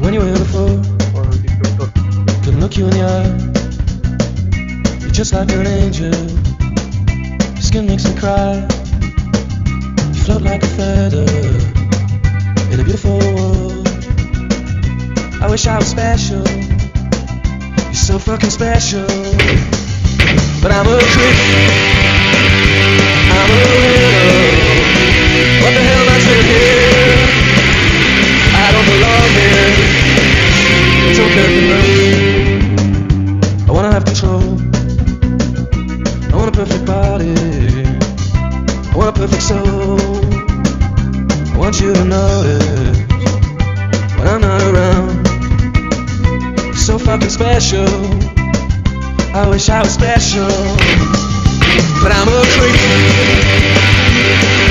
When you were here before, for the total. couldn't look you in the eye. You're just like an angel. Your skin makes me cry. You float like a feather in a beautiful world. I wish I was special. You're so fucking special. But I'm a creep. I'm a widow. What the hell am I still here? I don't belong here. It's okay for me. I wanna have control. I want a perfect body. I want a perfect soul. I want you to notice when I'm not around. You're so fucking special. I wish I was special, but I'm a creep.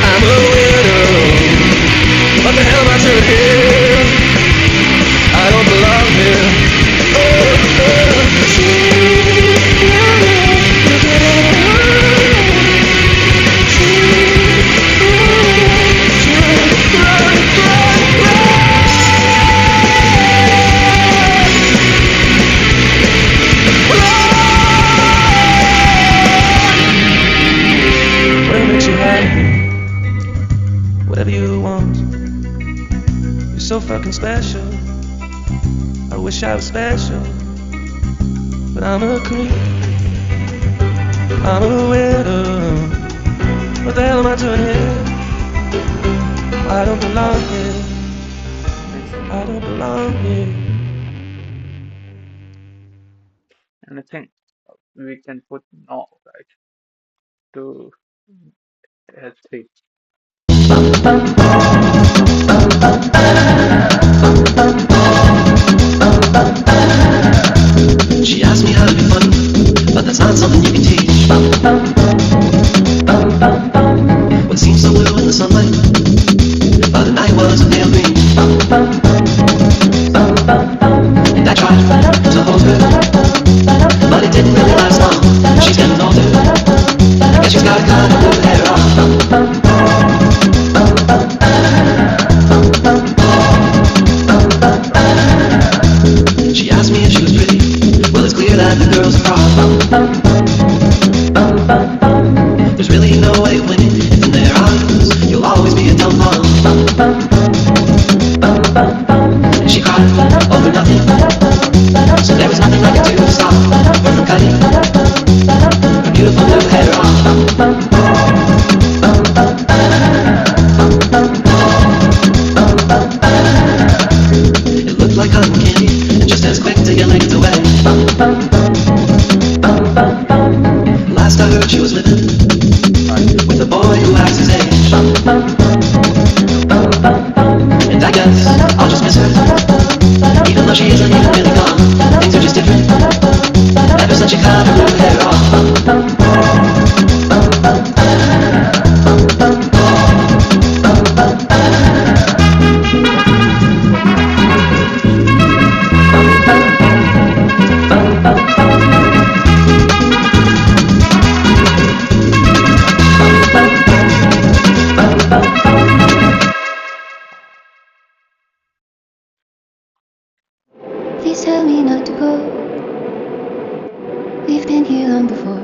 I'm a widow. What the hell am I doing here? I don't belong here. Whatever makes you happy, whatever you want. You're so fucking special. I wish I was special, but I'm a creep. I'm a widow. What the hell am I doing here? I don't belong here. I don't belong here. And I think we can put no, right, to L3. She asked me how to be funny, but that's not something you can teach. What seemed so blue in the sunlight, but the night was a pale green. And I tried to hold her, but it didn't really last long. She's getting older, I guess she's got a kind of blue hair on. She asked me if she was pretty. Well, it's clear that the girl's a fraud. There's really no way of winning if in their eyes you'll always be a dumb bum. And she cried over nothing, so there was nothing I could do to stop her from cutting her beautiful blue hair off. It looked like cotton candy, and just as quick to get licked away. Last I heard she was living with a boy who acts his age. And I guess I'll just miss her, even though she isn't even really gone. Things are just different ever since she cut her blue hair off. Please tell me not to go. We've been here long before.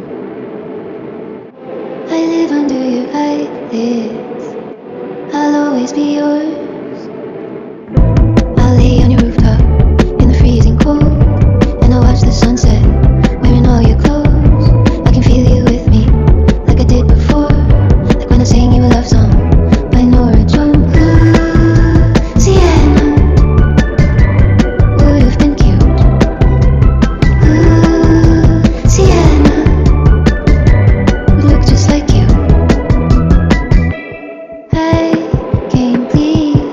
I live under your eyelids. I'll always be yours. I'll lay on your rooftop in the freezing cold, and I'll watch the sunset wearing all your clothes. I can feel you with me like I did before, like when I sang you a love song by Nora Jones. Ooh, Sienna would have been cute. Ooh, Sienna would look just like you. I can't believe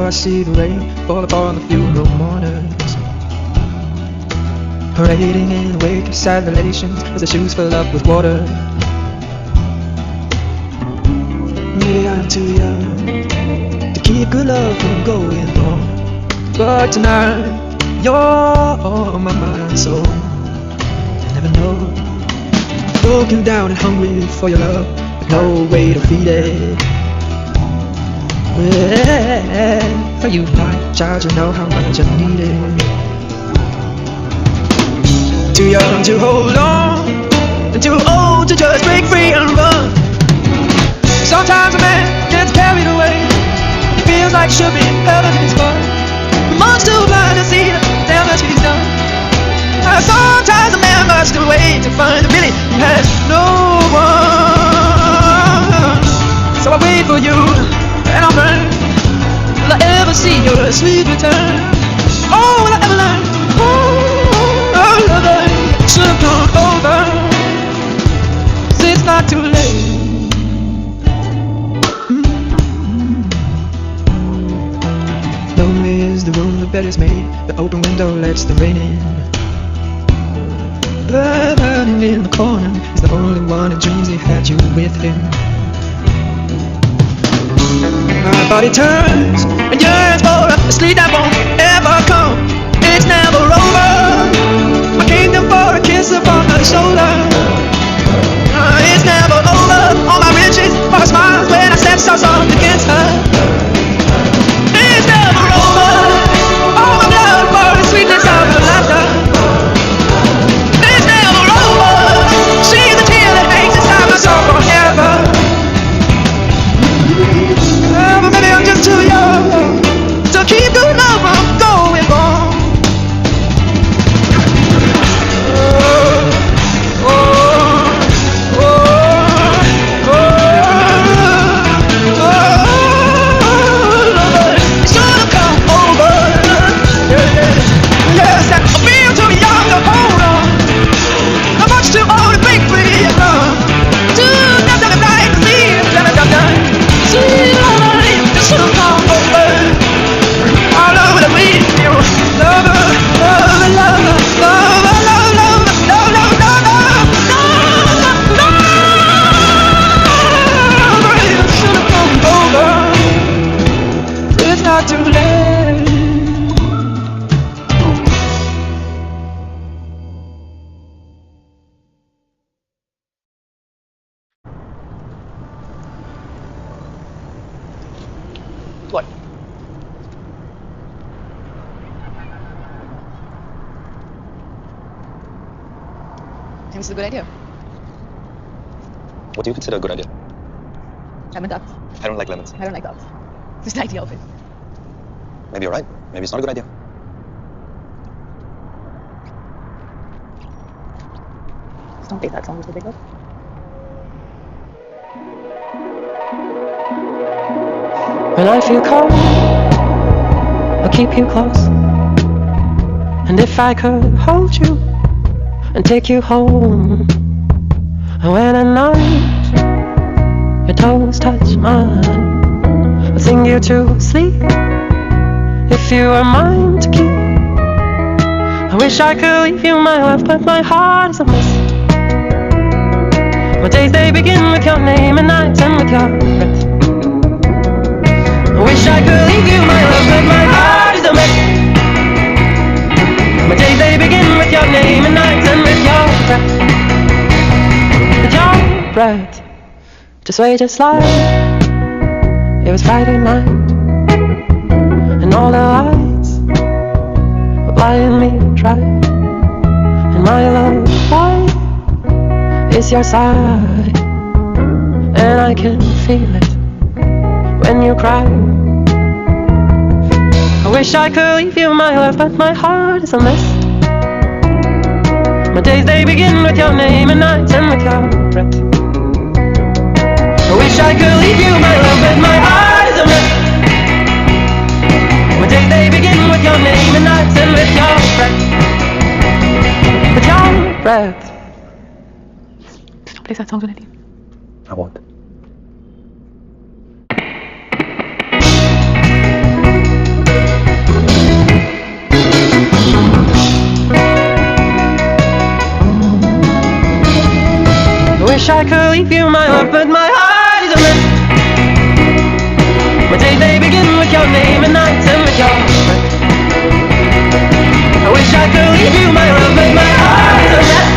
I see the rain fall upon the funeral mourners, parading in the wake of sad relations as their shoes fill up with water. Maybe I'm too young to keep good love from going on, but tonight you're on my mind, so you never know. Broken down and hungry for your love, with no way to feed it. Well, you my child, you know how much I need it. Too young to hold on, and too old to just break free and run. Sometimes a man gets carried away, he feels like should be heaven is fun. The man's too blind to see the damage he's done. Sometimes a man must wait to find a really he has no one. So I wait for you, and I'll burn. Will I ever see your sweet return? Oh, will I ever learn? Oh, lover, should have gone over. 'Cause it's not too late. Lonely is the room the bed is made. The open window lets the rain in. Burning in the corner is the only one who dreams he had you with him. My body turns and yearns for a sleep that won't ever come. It's never over. My kingdom for a kiss upon her shoulder. It's never over. All my riches for her smiles when I set so soft against her. It's never over. All my blood for the sweetness of her laughter. It's never over. She's the tear that hangs inside my soul forever. But maybe I'm just too young to keep good love from going wrong. What? I think this is a good idea. What do you consider a good idea? Lemon ducks. I don't like lemons. I don't like ducks. Just the idea of it. Maybe you're right. Maybe it's not a good idea. Just don't think that song is ridiculous. When I feel cold, I'll keep you close. And if I could hold you and take you home, and when at night your toes touch mine, I'll sing you to sleep if you were mine to keep. I wish I could leave you, my love, but my heart is a mist. My days they begin with your name and nights end with your breath. I wish I could leave you, my love, but my heart is a mess. My days they begin with your name and nights end with your breath. With your breath. Just wait, just like it was Friday night, and all the lights were blinding me dry. And my love, why is your side, and I can feel it when you cry. I wish I could leave you, my love, but my heart is a mess. My days they begin with your name and nights end with your breath. I wish I could leave you, my love, but my heart is a mess. My days they begin with your name and nights end with your breath. With your breath. Play that song already. I won't. wish I could leave you my love, but my heart is a mess. My days they begin with your name and nights end with your breath. I wish I could leave you my love, but my heart is a mess.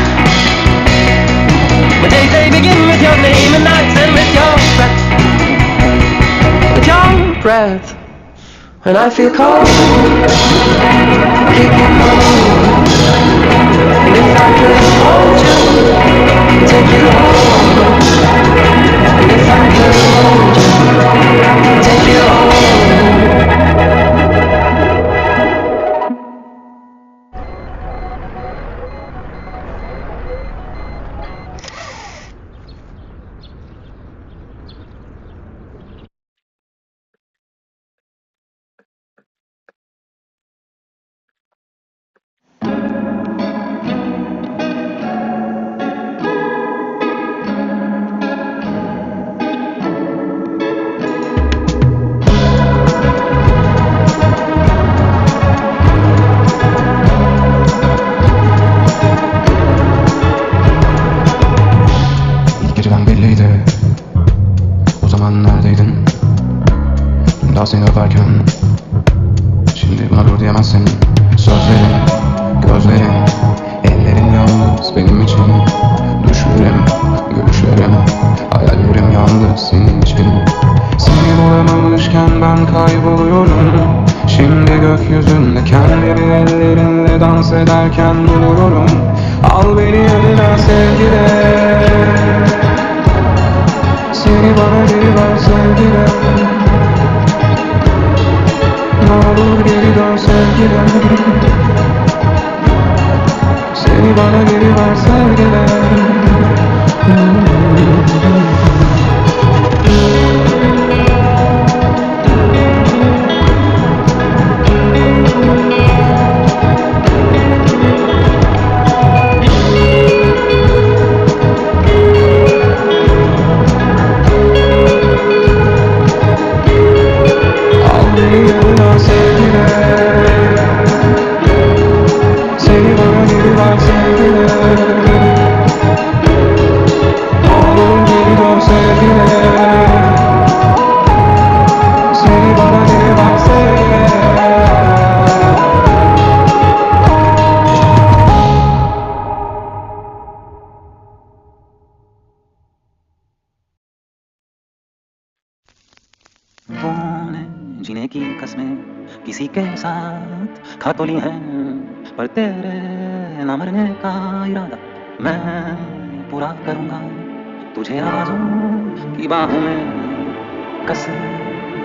My days they begin with your name and nights end with your breath. With your breath. When I feel cold, keep you warm. And if I could hold you, take you home. And if I could hold you, take you home. Daha seni öperken şimdi buna dur diyemezsin. Sözlerin, gözlerin, ellerin yalnız benim için. Düşlerim, gülüşlerim, hayallerim yalnız senin için. Seni bulamamışken ben kayboluyorum. Şimdi gökyüzünde kendimi ellerinle dans ederken buluyorum. Al beni yanına sevgile, seni bana geri ver sevgile. Ne olur geri dön sevgilim. Seni bana geri ver sevgilim. जीने की कसमें किसी के साथ खा तो ली हैं, पर तेरे न मरने का इरादा मैं पूरा करूँगा। तुझे आवाज़ों की बाहों में कस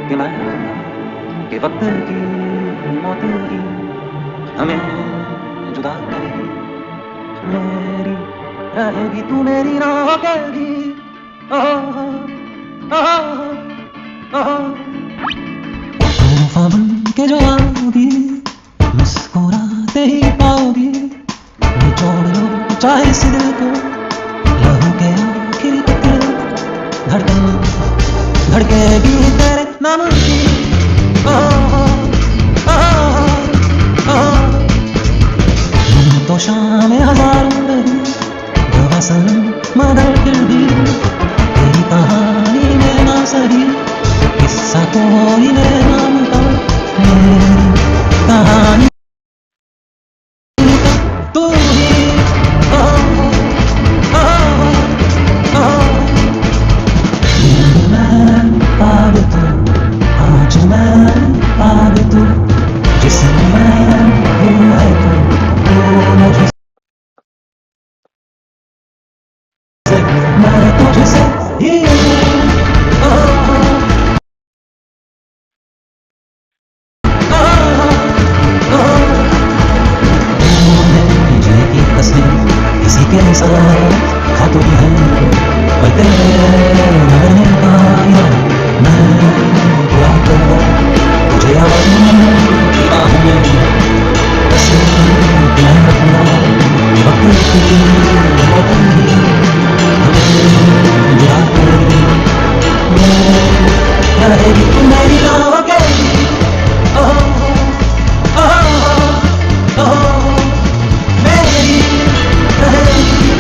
के मैं रखूँगा कि वक्त की मौत की हमें जुदा करेगी। मेरी रहेगी तू मेरी ना होगी। तूफान बन के जो आओगी, मुस्कुराते ही पाओगी। निचोड़ लो चाहे इस दिल को, लहू के आखिरी कतरे धड़कन धड़केगी तेरे नाम की। तो शाम हजारों रही बसन मदर दिल भी, तेरी कहानी में ना सही किस्सा कोई मेरे नाम का। मेरी कहानी तू ही। मैं पागल तू, आज मैं पागल तू, जिसमें मैं हूँ है तू मुझे। मैं तुझसे ही किसी के साथ खातों की है, पर तेरे मरने का इरादा मैं पूरा करूँगा। तुझे आवाज़ों की बाहों में कस के मैं रखूँगा। वक्त की मौत भी हमें जुदा करेगी। रहेगी तू मेरी ना होगी। मेरी रहेगी।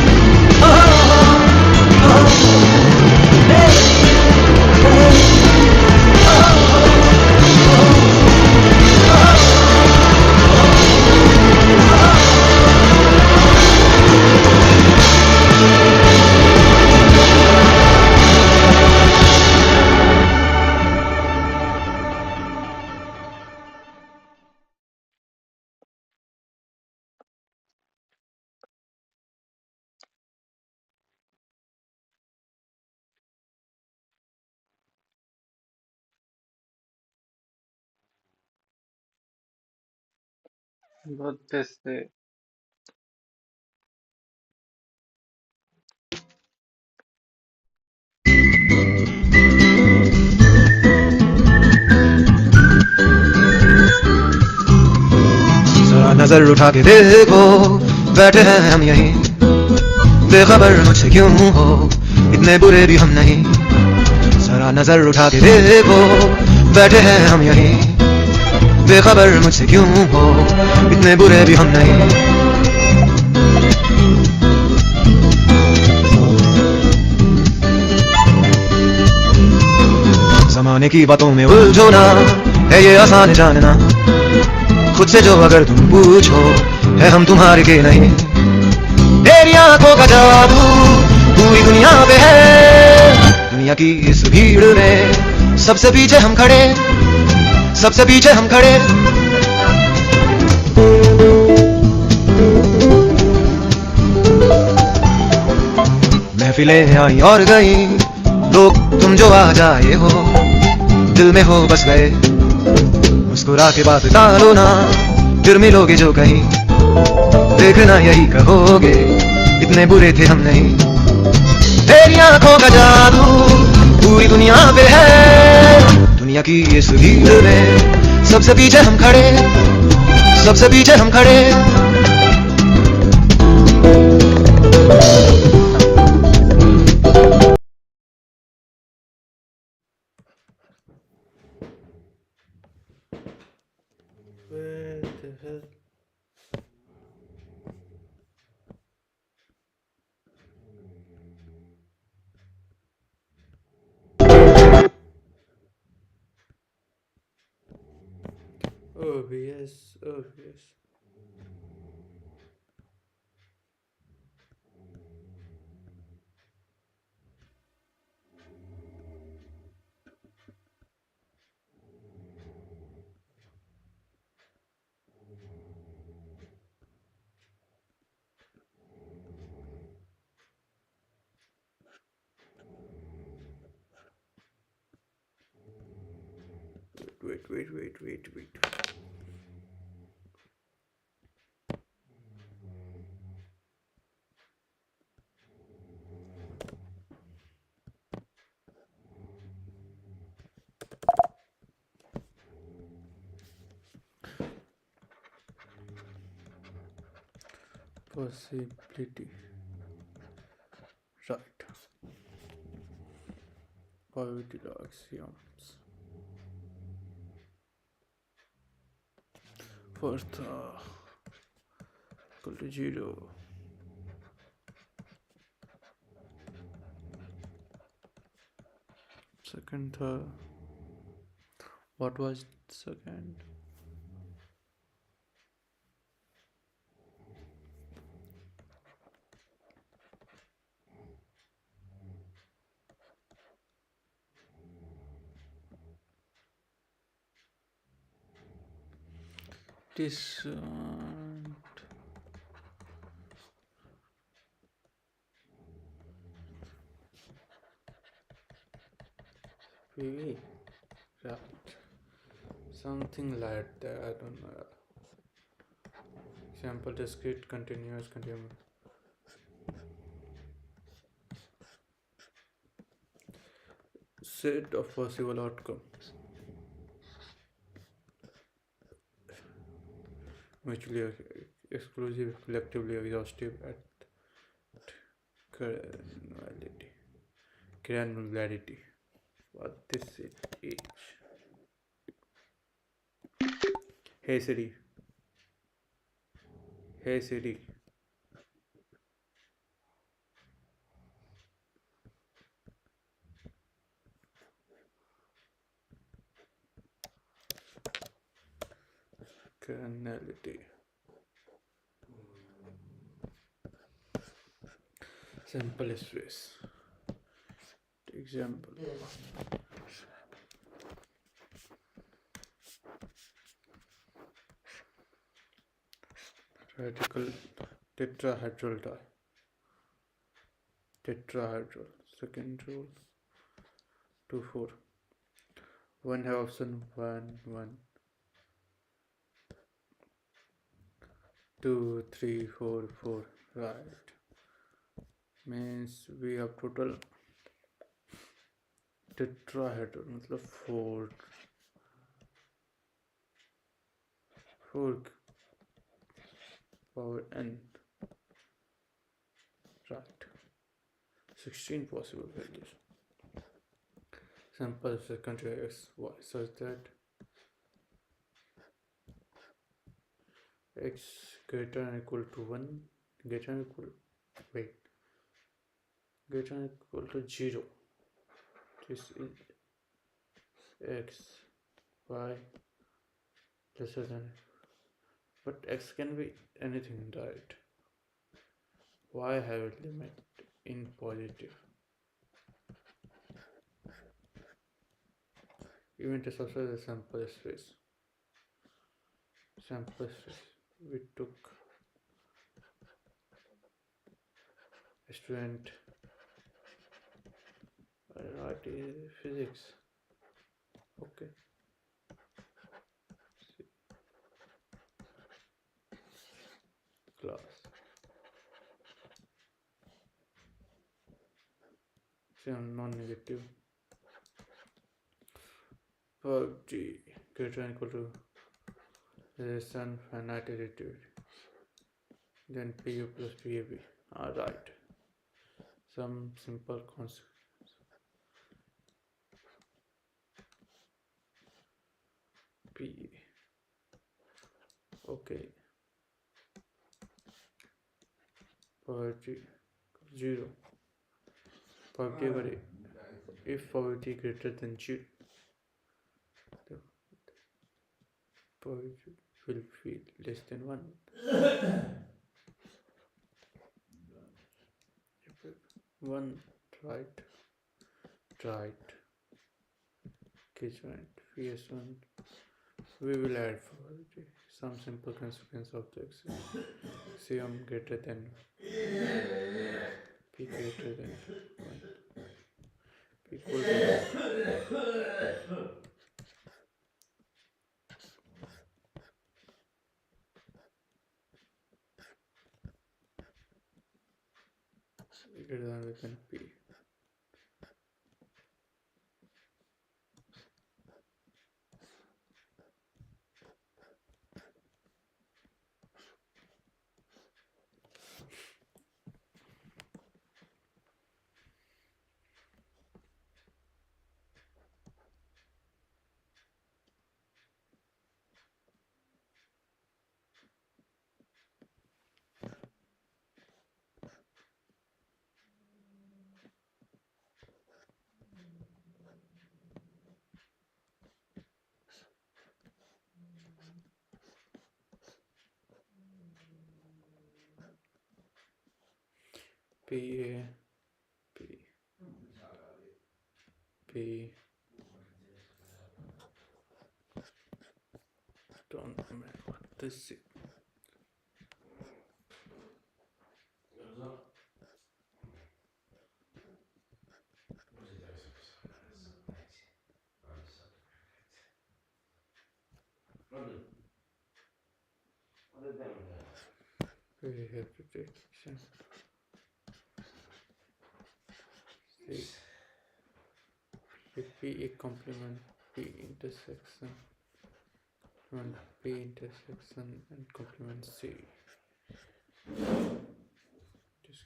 What they say. जरा नजर उठा के देखो बैठे हैं हम यहीं बेखबर मुझसे क्यों हो इतने बुरे भी हम नहीं जरा नजर उठा के देखो बैठे हैं हम यहीं बेखबर मुझसे क्यों हो इतने बुरे भी हम नहीं जमाने की बातों में उलझो ना है ये आसान जानना खुद से जो अगर तुम पूछो है हम तुम्हारे के नहीं तेरी आंखों का जादू पूरी दुनिया पे है दुनिया की इस भीड़ में सबसे पीछे हम खड़े सबसे पीछे हम खड़े महफिलें आई और गई लोग तुम जो आ जाए हो दिल में हो बस गए मुस्कुरा के बात टालो ना फिर मिलोगे जो कहीं देखना यही कहोगे इतने बुरे थे हम नहीं तेरी आंखों का जादू पूरी दुनिया पे है दुनिया की इस भीड़ में सबसे पीछे हम खड़े सबसे पीछे हम खड़े Where the hell? OBS, OBS. Wait. Possibility. Right. Probability axioms. First, equal to 0. Second, what was second? This PV, right? Something like that. I don't know. Example: discrete, continuous, set of possible outcomes, mutually exclusive, collectively exhaustive at granularity. Granularity. What this is? Hey Siri. Hey Siri. Granularity. Sample space. Example. Radical tetrahedral die. Tetrahedral. Second rule. 2 4. One have option 1 1. 2, 3, 4, 4. Right. Means we have total tetrahedron, मतलब 4 power n. Right. 16 possible values. Sample secondary x, y, such that x greater than equal to 1, greater than equal, wait, greater than equal to 0. This is x, y lesser than, but x can be anything, right? Y have a limit in positive. Event is also the sample space. Sample space. We took a student, right? Physics. Okay. See. Class. See, I'm non-negative. Pub G greater than equal to less than finite relativity. Then PU plus PAB. Alright. Some simple consequence. P. Okay. Poverty 0. Poverty, if poverty greater than 0, the poverty will be less than 1. One, right, kitchen, PS1. We will add poverty. Some simple consequence of the example. CM greater than P greater than 1. P equal to 1. Greater than P. P A P P. Don't remember what this is. We have to take action. See, P a complement P intersection, complement P intersection and complement C. Just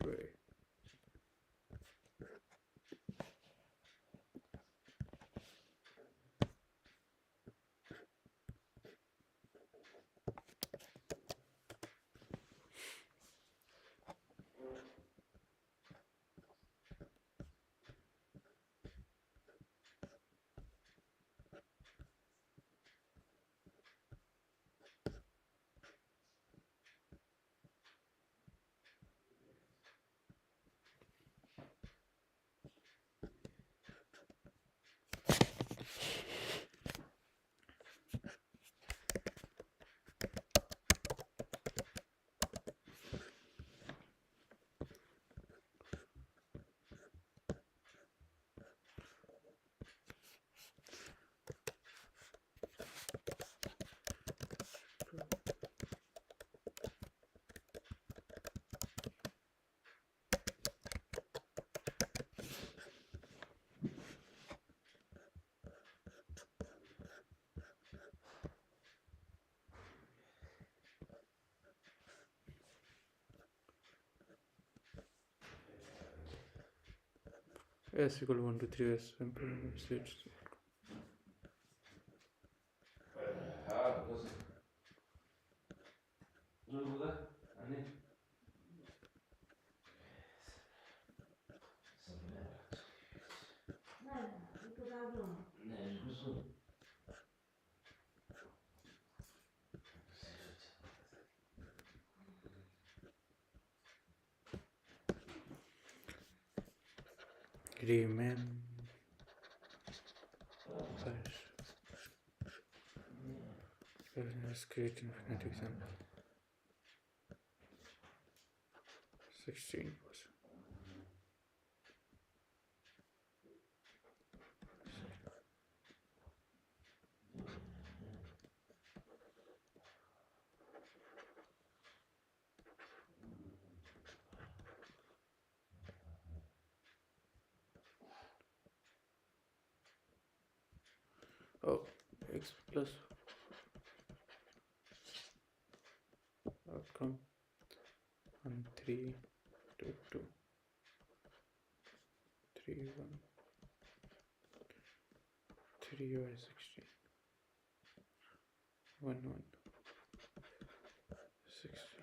great. S equal to 1 to 3 S states. Riemann. Let's create infinite example. 16%. Oh, x plus outcome on 3 to 2 3 1 3 by 16 1 1 16.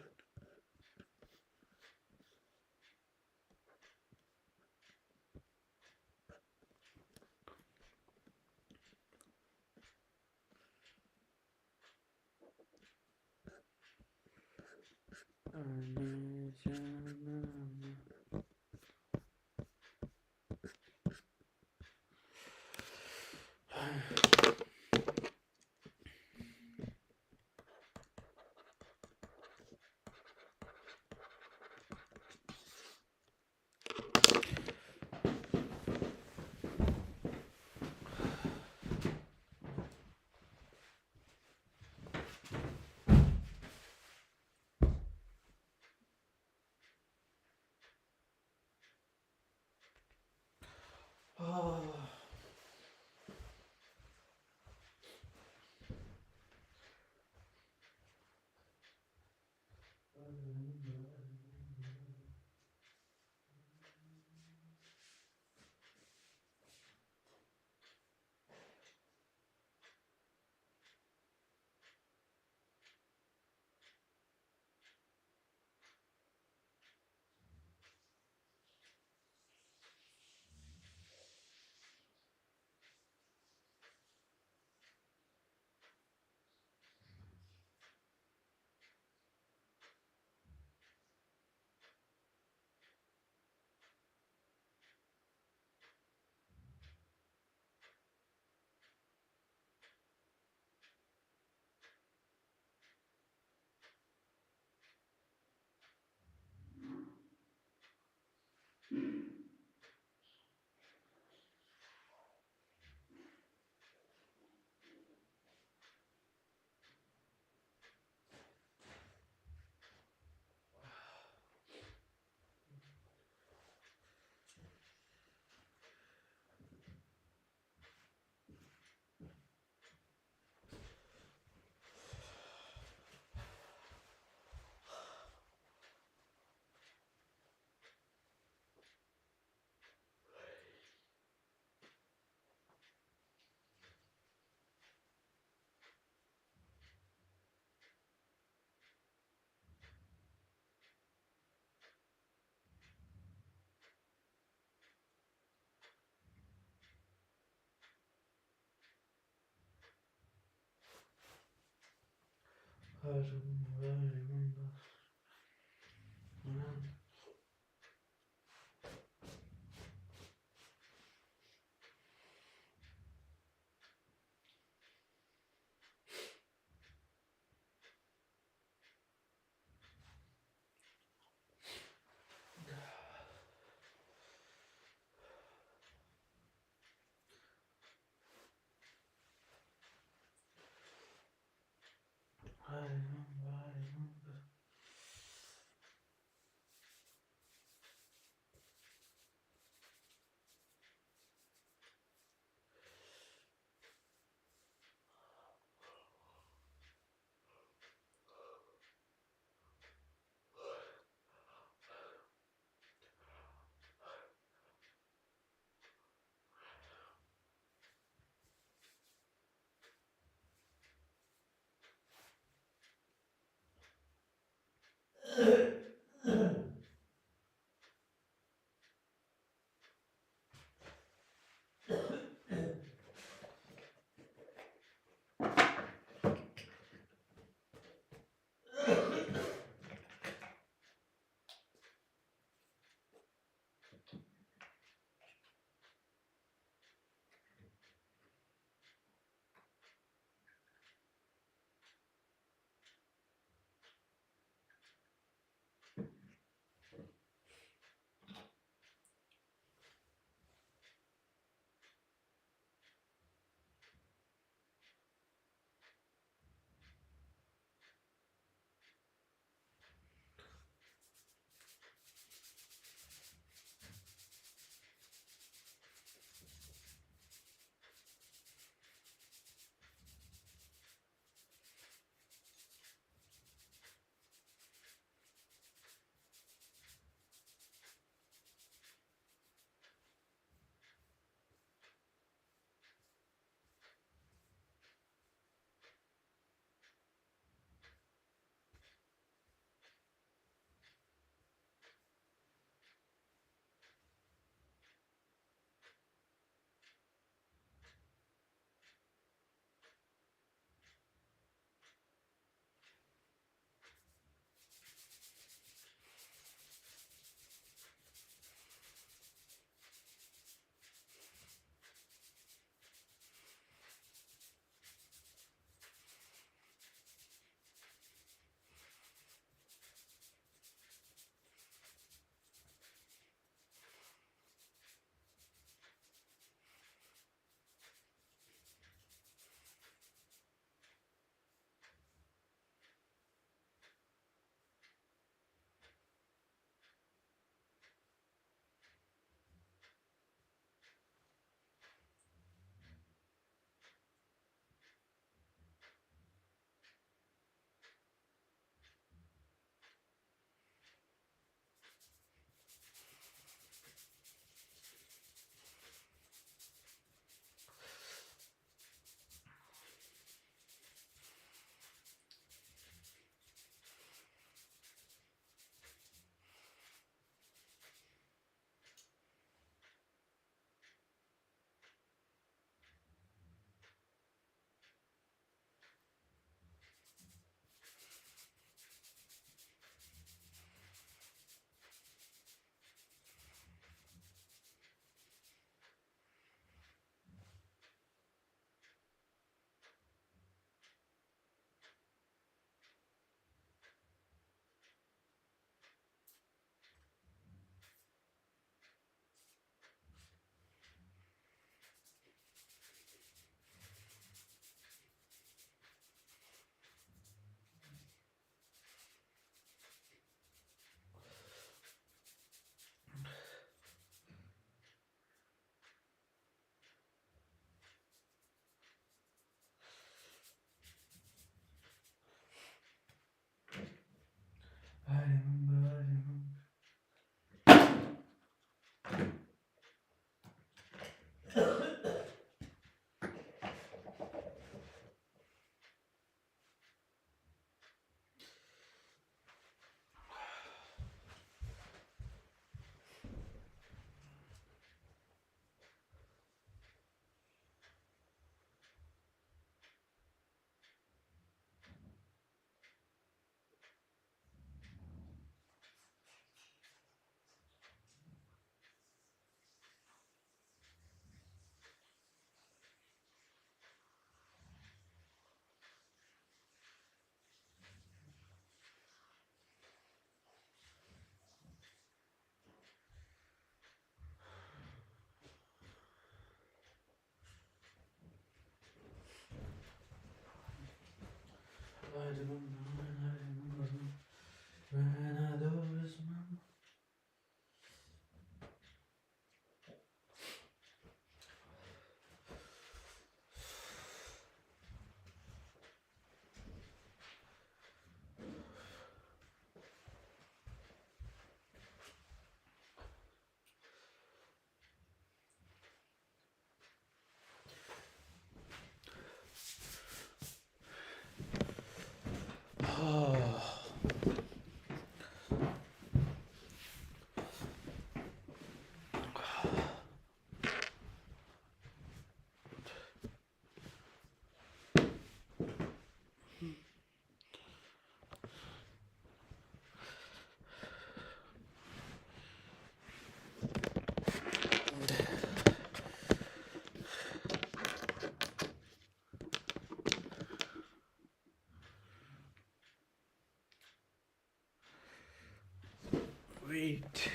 Wait.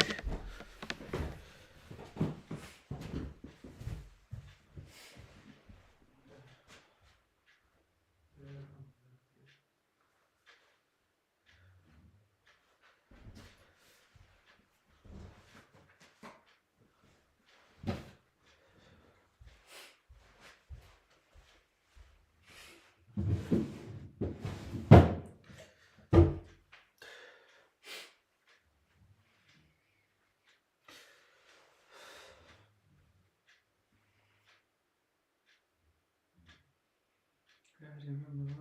I remember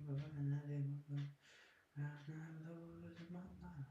when I remember losing my mind.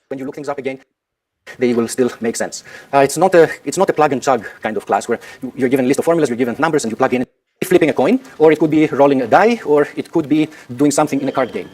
When you look things up again, they will still make sense. It's not a plug and chug kind of class where you're given a list of formulas, you're given numbers, and you plug in flipping a coin, or it could be rolling a die, or it could be doing something in a card game.